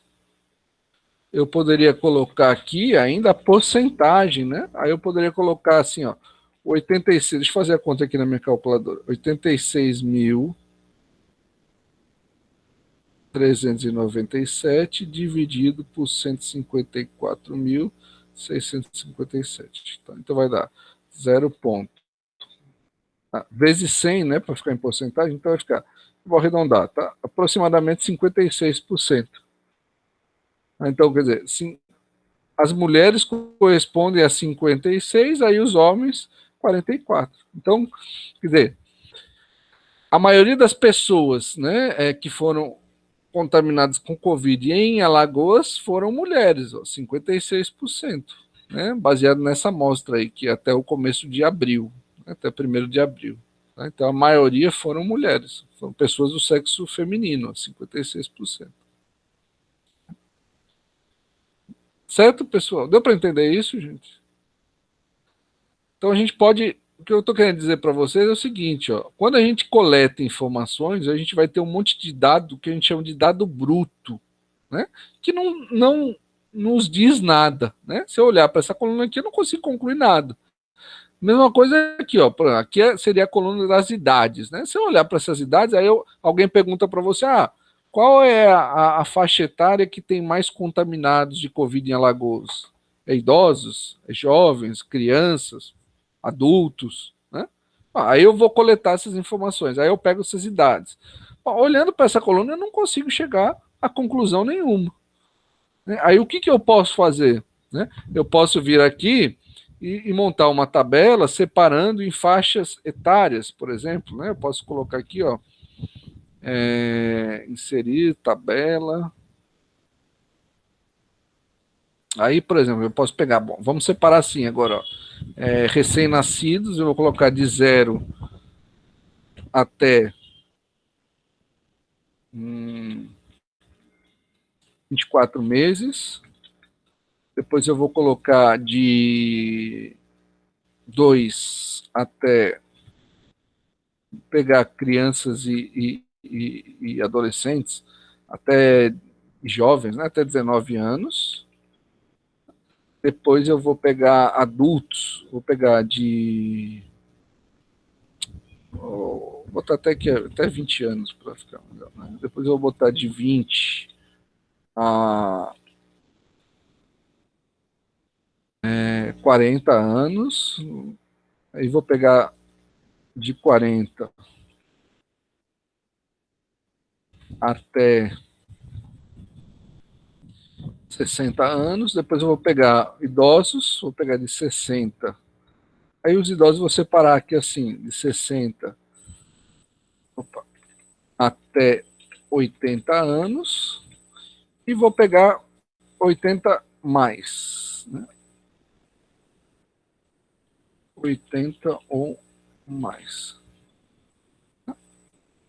eu poderia colocar aqui ainda a porcentagem, né? Aí eu poderia colocar assim, ó, 86, deixa eu fazer a conta aqui na minha calculadora, 86.397 dividido por 154.657. Então vai dar 0. Vezes 100, né, para ficar em porcentagem, então vai ficar, vou arredondar, tá? Aproximadamente 56%. Então, quer dizer, as mulheres correspondem a 56, aí os homens 44. Então, quer dizer, a maioria das pessoas, né, que foram contaminadas com Covid em Alagoas foram mulheres, ó, 56%, né, baseado nessa amostra aí, que até o começo de abril, né, até 1º de abril. Né, então, a maioria foram mulheres, foram pessoas do sexo feminino, 56%. Certo, pessoal? Deu para entender isso, gente? Então a gente pode. O que eu estou querendo dizer para vocês é o seguinte: ó, quando a gente coleta informações, a gente vai ter um monte de dado que a gente chama de dado bruto, né? Que não nos diz nada. Né? Se eu olhar para essa coluna aqui, eu não consigo concluir nada. Mesma coisa aqui, ó. Aqui seria a coluna das idades. Né? Se eu olhar para essas idades, aí alguém pergunta para você: qual é a faixa etária que tem mais contaminados de Covid em Alagoas? É idosos? É jovens? Crianças? Adultos? Né? Aí eu vou coletar essas informações, aí eu pego essas idades. Olhando para essa coluna, eu não consigo chegar a conclusão nenhuma. Né? Aí o que eu posso fazer? Né? Eu posso vir aqui e montar uma tabela separando em faixas etárias, por exemplo. Né? Eu posso colocar aqui, ó, inserir tabela. Aí, por exemplo, eu posso pegar, bom, vamos separar assim agora, ó, recém-nascidos, eu vou colocar de 0 até 24 meses. Depois eu vou colocar de 2 até pegar crianças e adolescentes, até jovens, né, até 19 anos. Depois eu vou pegar adultos, vou pegar de... Vou botar até 20 anos para ficar melhor. Né? Depois eu vou botar de 20 a 40 anos. Aí vou pegar de 40 até 60 anos, depois eu vou pegar idosos, vou pegar de 60. Aí os idosos vou separar aqui assim, de 60 até 80 anos, e vou pegar 80 mais, né? 80 ou mais.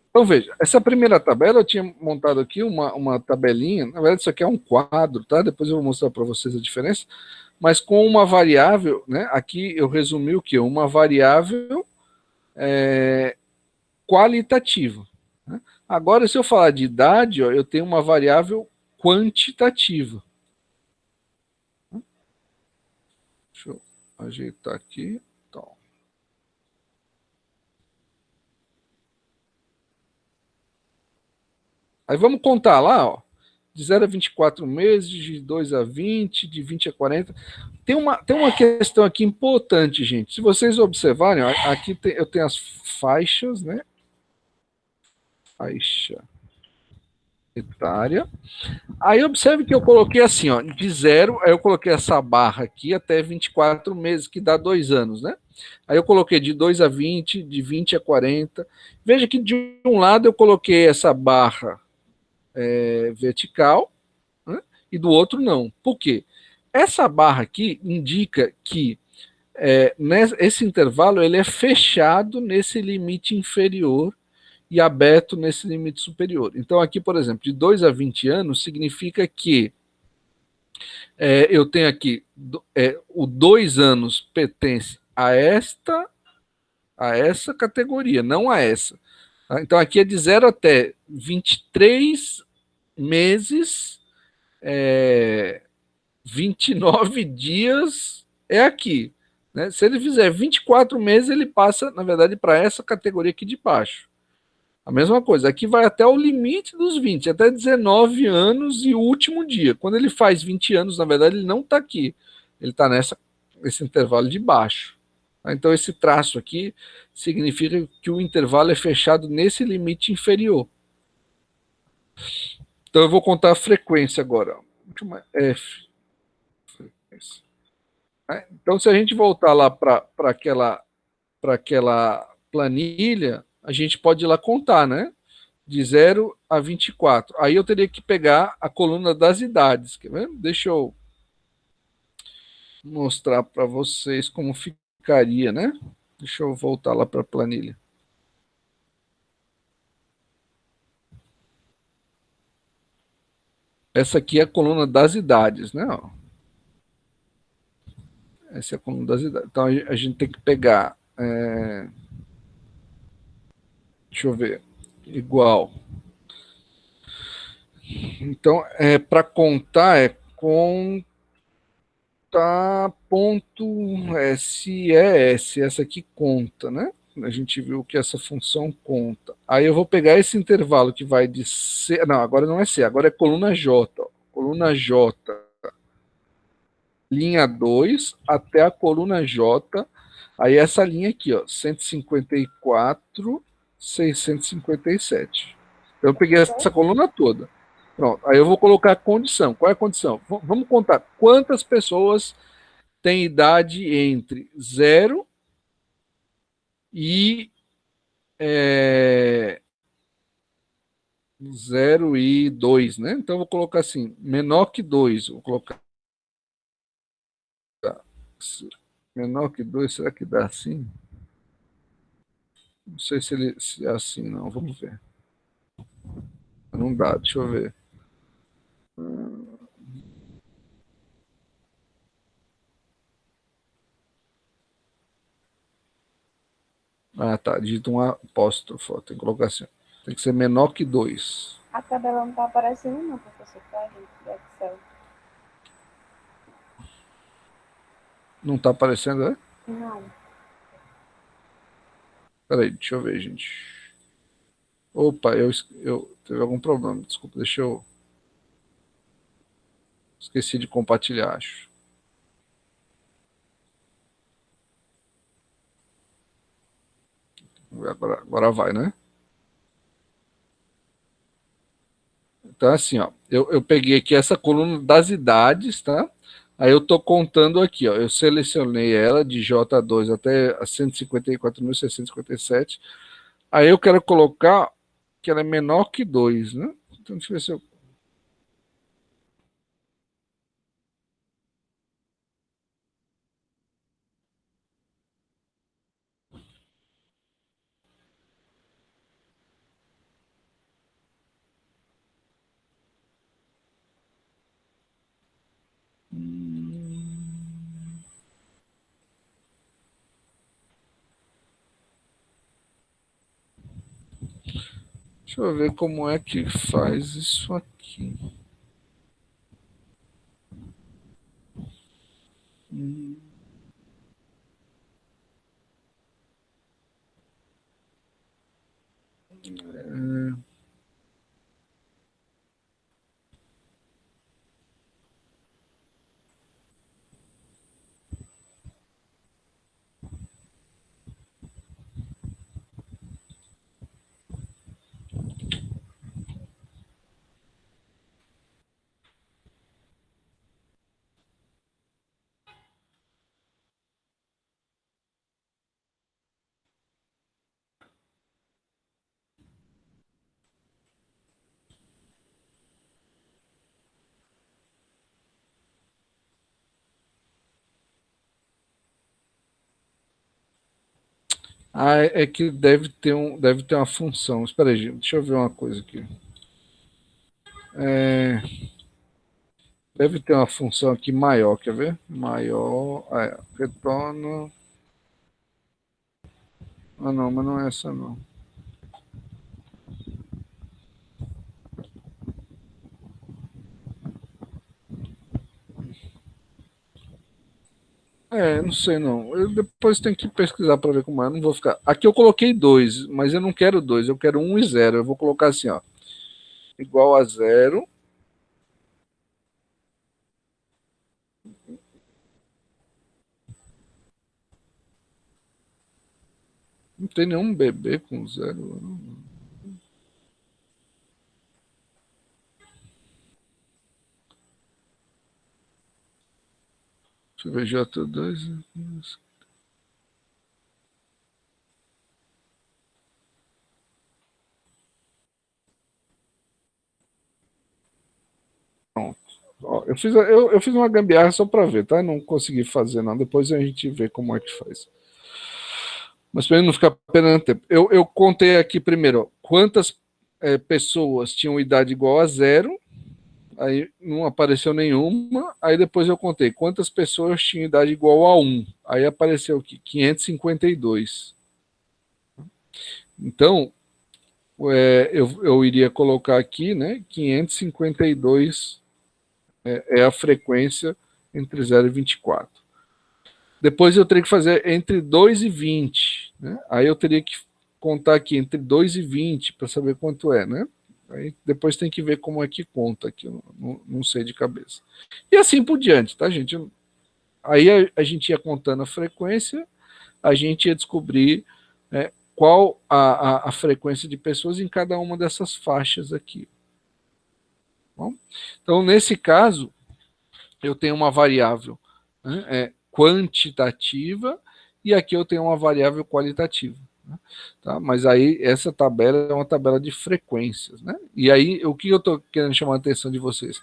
Então, veja, essa primeira tabela eu tinha montado aqui uma tabelinha, na verdade isso aqui é um quadro, tá? Depois eu vou mostrar para vocês a diferença, mas com uma variável, né? Aqui eu resumi o que? Uma variável qualitativa. Né? Agora, se eu falar de idade, ó, eu tenho uma variável quantitativa. Deixa eu ajeitar aqui. Então. Aí vamos contar lá, ó, de 0 a 24 meses, de 2 a 20, de 20 a 40. Tem uma questão aqui importante, gente. Se vocês observarem, ó, aqui eu tenho as faixas, né? Faixa etária. Aí observe que eu coloquei assim, ó, de 0, aí eu coloquei essa barra aqui até 24 meses, que dá 2 anos, né? Aí eu coloquei de 2 a 20, de 20 a 40. Veja que de um lado eu coloquei essa barra vertical, né? E do outro não. Por quê? Essa barra aqui indica que esse intervalo ele é fechado nesse limite inferior e aberto nesse limite superior. Então, aqui, por exemplo, de 2 a 20 anos significa que eu tenho aqui o 2 anos pertence a essa categoria, não a essa. Tá? Então, aqui é de 0 até 23 meses, 29 dias é aqui. Né? Se ele fizer 24 meses, ele passa, na verdade, para essa categoria aqui de baixo. A mesma coisa, aqui vai até o limite dos 20, até 19 anos e o último dia. Quando ele faz 20 anos, na verdade, ele não está aqui. Ele está nesse intervalo de baixo. Então, esse traço aqui significa que o intervalo é fechado nesse limite inferior. Então, eu vou contar a frequência agora. F. Frequência. Então, se a gente voltar lá para aquela planilha, a gente pode ir lá contar, né? De 0 a 24. Aí eu teria que pegar a coluna das idades. Quer ver? Deixa eu mostrar para vocês como ficaria, né? Deixa eu voltar lá para a planilha. Essa aqui é a coluna das idades, né? Essa é a coluna das idades. Então a gente tem que pegar. Deixa eu ver. Igual. Então, para contar, conta ponto SES. Essa aqui conta, né? A gente viu que essa função conta. Aí eu vou pegar esse intervalo que vai de C. Não, agora não é C, agora é coluna J. Ó. Coluna J, linha 2 até a coluna J. Aí essa linha aqui, ó, 154, 657. Então eu peguei essa coluna toda. Pronto. Aí eu vou colocar a condição. Qual é a condição? Vamos contar quantas pessoas têm idade entre 0 e 2, né? Então eu vou colocar assim, menor que 2. Vou colocar menor que 2, será que dá assim? Não sei se é assim, não. Vamos ver. Não dá, deixa eu ver. Ah, tá. Digita um apóstrofo. Tem que colocar assim. Tem que ser menor que 2. A tabela não está aparecendo, não, professor, pra gente do Excel. Não tá aparecendo, né? Não. Peraí, deixa eu ver, gente. Opa, eu teve algum problema. Desculpa, deixa eu. Esqueci de compartilhar, acho. ver, agora vai, né? Então, assim, ó, eu peguei aqui essa coluna das idades, tá? Aí eu estou contando aqui, ó, eu selecionei ela de J2 até a 154.657. Aí eu quero colocar que ela é menor que 2, né? Então, deixa eu ver se eu... Deixa eu ver como é que faz isso aqui. Ah, é que deve ter uma função. Espera aí, gente, deixa eu ver uma coisa aqui. Deve ter uma função aqui maior, quer ver? Maior, retorno. Ah, não, mas não é essa não. Não sei não. Eu depois tenho que pesquisar para ver como é. Eu não vou ficar. Aqui eu coloquei 2, mas eu não quero 2, eu quero 1 e 0. Eu vou colocar assim, ó. Igual a 0. Não tem nenhum bebê com 0. Deixa eu ver, J2. Pronto. Ó, eu fiz uma gambiarra só para ver, tá? Não consegui fazer não. Depois a gente vê como é que faz. Mas para não ficar perdendo tempo. Eu contei aqui primeiro, ó, quantas pessoas tinham idade igual a 0. Aí não apareceu nenhuma. Aí depois eu contei quantas pessoas tinham idade igual a 1. Aí apareceu aqui 552. Então, eu iria colocar aqui, né? 552 é a frequência entre 0 e 24. Depois eu teria que fazer entre 2 e 20. Né? Aí eu teria que contar aqui entre 2 e 20 para saber quanto é, né? Aí depois tem que ver como é que conta aqui, eu não sei de cabeça. E assim por diante, tá, gente? Aí a gente ia contando a frequência, a gente ia descobrir qual a frequência de pessoas em cada uma dessas faixas aqui. Bom? Então, nesse caso, eu tenho uma variável, né, quantitativa e aqui eu tenho uma variável qualitativa. Né, tá? Mas aí essa tabela é uma tabela de frequências. Né? E aí o que eu estou querendo chamar a atenção de vocês?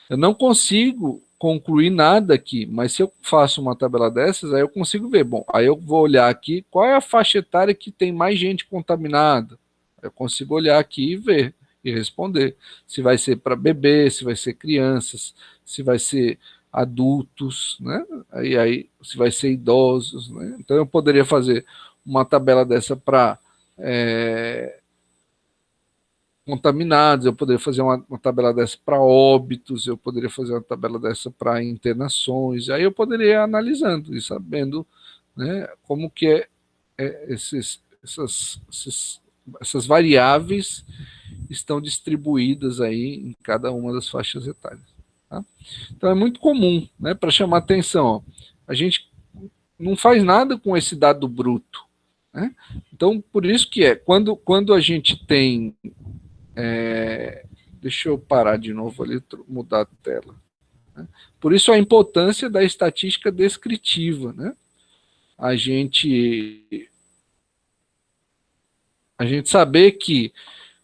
Eu não consigo concluir nada aqui, mas se eu faço uma tabela dessas, aí eu consigo ver. Bom, aí eu vou olhar aqui qual é a faixa etária que tem mais gente contaminada. Eu consigo olhar aqui e ver e responder. Se vai ser para bebê, se vai ser crianças, se vai ser adultos, né? Aí se vai ser idosos, né? Então eu poderia fazer uma tabela dessa para contaminados, eu poderia fazer uma tabela dessa para óbitos, eu poderia fazer uma tabela dessa para internações, aí eu poderia ir analisando e sabendo, né, como que essas variáveis estão distribuídas aí em cada uma das faixas etárias. Tá? Então é muito comum, para chamar atenção, ó, a gente não faz nada com esse dado bruto, né? Então, por isso que quando a gente tem... deixa eu parar de novo ali, mudar a tela. Né? Por isso a importância da estatística descritiva, né? A gente saber que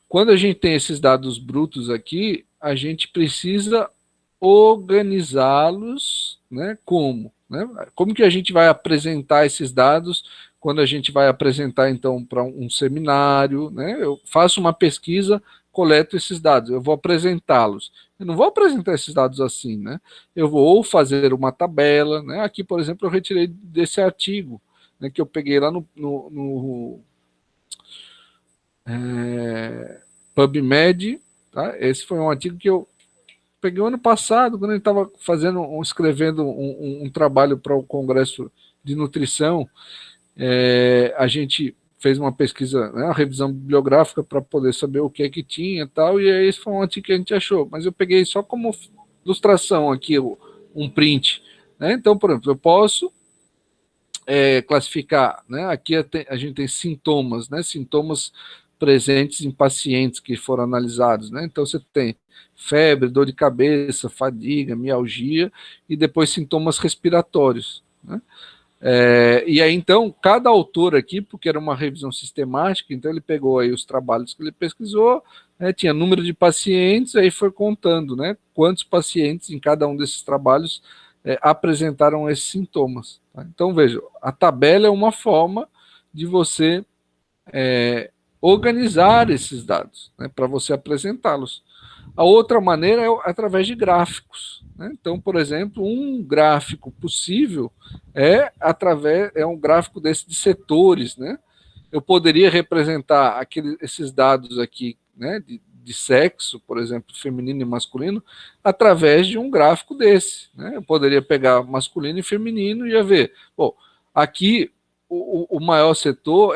quando a gente tem esses dados brutos aqui, a gente precisa organizá-los, né? Como? Né? Como que a gente vai apresentar esses dados quando a gente vai apresentar, então, para um seminário, né? Eu faço uma pesquisa, coleto esses dados, eu vou apresentá-los. Eu não vou apresentar esses dados assim, né? Eu vou ou fazer uma tabela, né? Aqui, por exemplo, eu retirei desse artigo, né, que eu peguei lá no PubMed, tá? Esse foi um artigo que eu peguei o ano passado, quando eu estava escrevendo um trabalho para o Congresso de Nutrição. A gente fez uma pesquisa, né, uma revisão bibliográfica para poder saber o que é que tinha e tal, e esse foi um artigo que a gente achou, mas eu peguei só como ilustração aqui, um print. Né? Então, por exemplo, eu posso classificar, né? Aqui a gente tem sintomas, né? Sintomas presentes em pacientes que foram analisados, né? Então você tem febre, dor de cabeça, fadiga, mialgia e depois sintomas respiratórios, né? E aí então cada autor aqui, porque era uma revisão sistemática, então ele pegou aí os trabalhos que ele pesquisou, né? Tinha número de pacientes, aí foi contando, né? Quantos pacientes em cada um desses trabalhos apresentaram esses sintomas. Tá? Então, veja, a tabela é uma forma de você organizar esses dados, né, para você apresentá-los. A outra maneira é através de gráficos. Né? Então, por exemplo, um gráfico possível é um gráfico desse de setores. Né? Eu poderia representar esses dados aqui, né, de sexo, por exemplo, feminino e masculino, através de um gráfico desse. Né? Eu poderia pegar masculino e feminino e ia ver. Bom, aqui o maior setor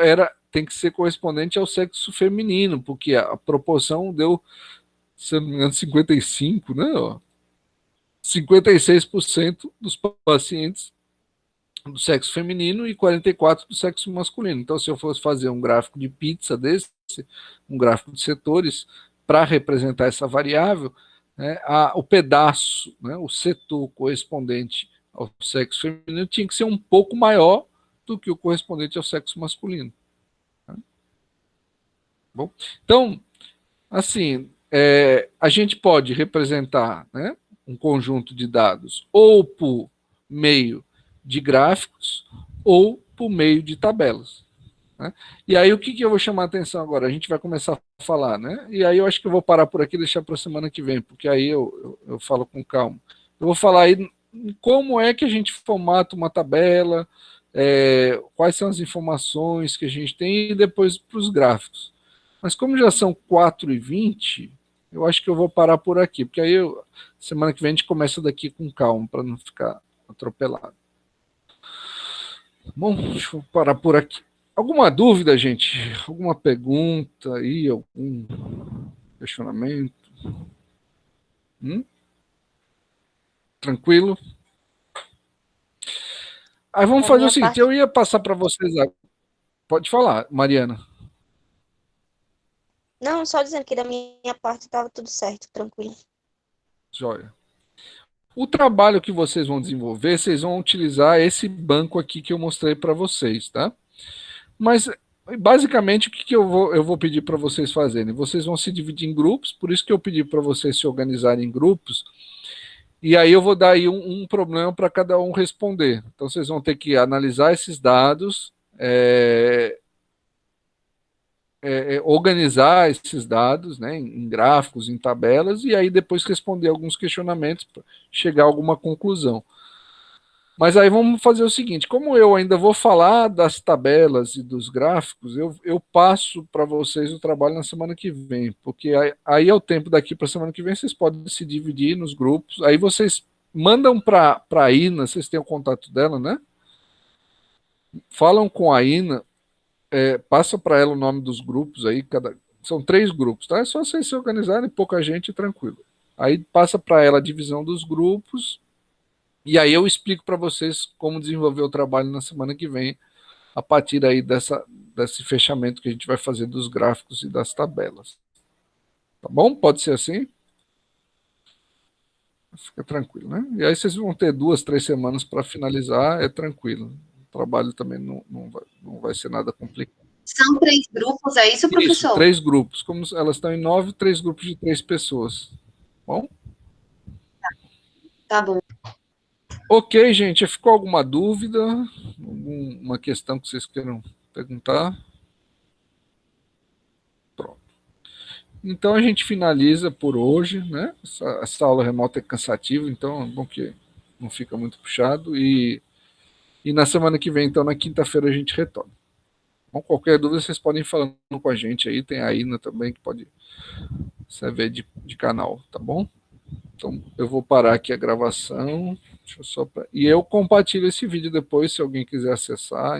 tem que ser correspondente ao sexo feminino, porque a proporção deu, se não me engano, 55, né? 56% dos pacientes do sexo feminino e 44% do sexo masculino. Então, se eu fosse fazer um gráfico de pizza desse, um gráfico de setores, para representar essa variável, né, o pedaço, né, o setor correspondente ao sexo feminino tinha que ser um pouco maior do que o correspondente ao sexo masculino. Tá? Bom, então, assim, a gente pode representar, né, um conjunto de dados ou por meio de gráficos ou por meio de tabelas. Né? E aí o que eu vou chamar a atenção agora? A gente vai começar a falar, né? E aí eu acho que eu vou parar por aqui e deixar para a semana que vem, porque aí eu falo com calma. Eu vou falar aí como é que a gente formata uma tabela, quais são as informações que a gente tem e depois para os gráficos. Mas como já são 4h20, eu acho que eu vou parar por aqui, porque aí semana que vem a gente começa daqui com calma, para não ficar atropelado. Bom, deixa eu parar por aqui. Alguma dúvida, gente? Alguma pergunta aí? Algum questionamento? Tranquilo? Aí vamos fazer o seguinte, eu ia passar para vocês... Pode falar, Mariana. Não, só dizendo que da minha parte estava tudo certo, tranquilo. Joia. O trabalho que vocês vão desenvolver, vocês vão utilizar esse banco aqui que eu mostrei para vocês, tá? Mas, basicamente, o que eu vou pedir para vocês fazerem? Vocês vão se dividir em grupos, por isso que eu pedi para vocês se organizarem em grupos, e aí eu vou dar aí um problema para cada um responder. Então, vocês vão ter que analisar esses dados, organizar esses dados, né, em gráficos, em tabelas, e aí depois responder alguns questionamentos para chegar a alguma conclusão. Mas aí vamos fazer o seguinte, como eu ainda vou falar das tabelas e dos gráficos, eu passo para vocês o trabalho na semana que vem, porque aí é o tempo daqui para a semana que vem, vocês podem se dividir nos grupos, aí vocês mandam para a Ina, vocês têm o contato dela, né? Falam com a Ina, passa para ela o nome dos grupos aí, são 3 grupos, tá? É só vocês se organizarem, pouca gente, tranquilo. Aí passa para ela a divisão dos grupos, e aí eu explico para vocês como desenvolver o trabalho na semana que vem, a partir aí desse fechamento que a gente vai fazer dos gráficos e das tabelas. Tá bom? Pode ser assim? Fica tranquilo, né? E aí vocês vão ter 2, 3 semanas para finalizar, é tranquilo. O trabalho também não vai ser nada complicado. São 3 grupos, é isso, professor? Isso, 3 grupos. Como elas estão em 9, 3 grupos de 3 pessoas. Bom? Tá bom. Ok, gente. Ficou alguma dúvida? Alguma questão que vocês queiram perguntar? Pronto. Então a gente finaliza por hoje, né? Essa aula remota é cansativa, então é bom que não fica muito puxado. E na semana que vem, então, na quinta-feira, a gente retorna. Bom, qualquer dúvida, vocês podem ir falando com a gente aí. Tem a Ina também, que pode servir de canal, tá bom? Então, eu vou parar aqui a gravação. Deixa eu só e eu compartilho esse vídeo depois, se alguém quiser acessar.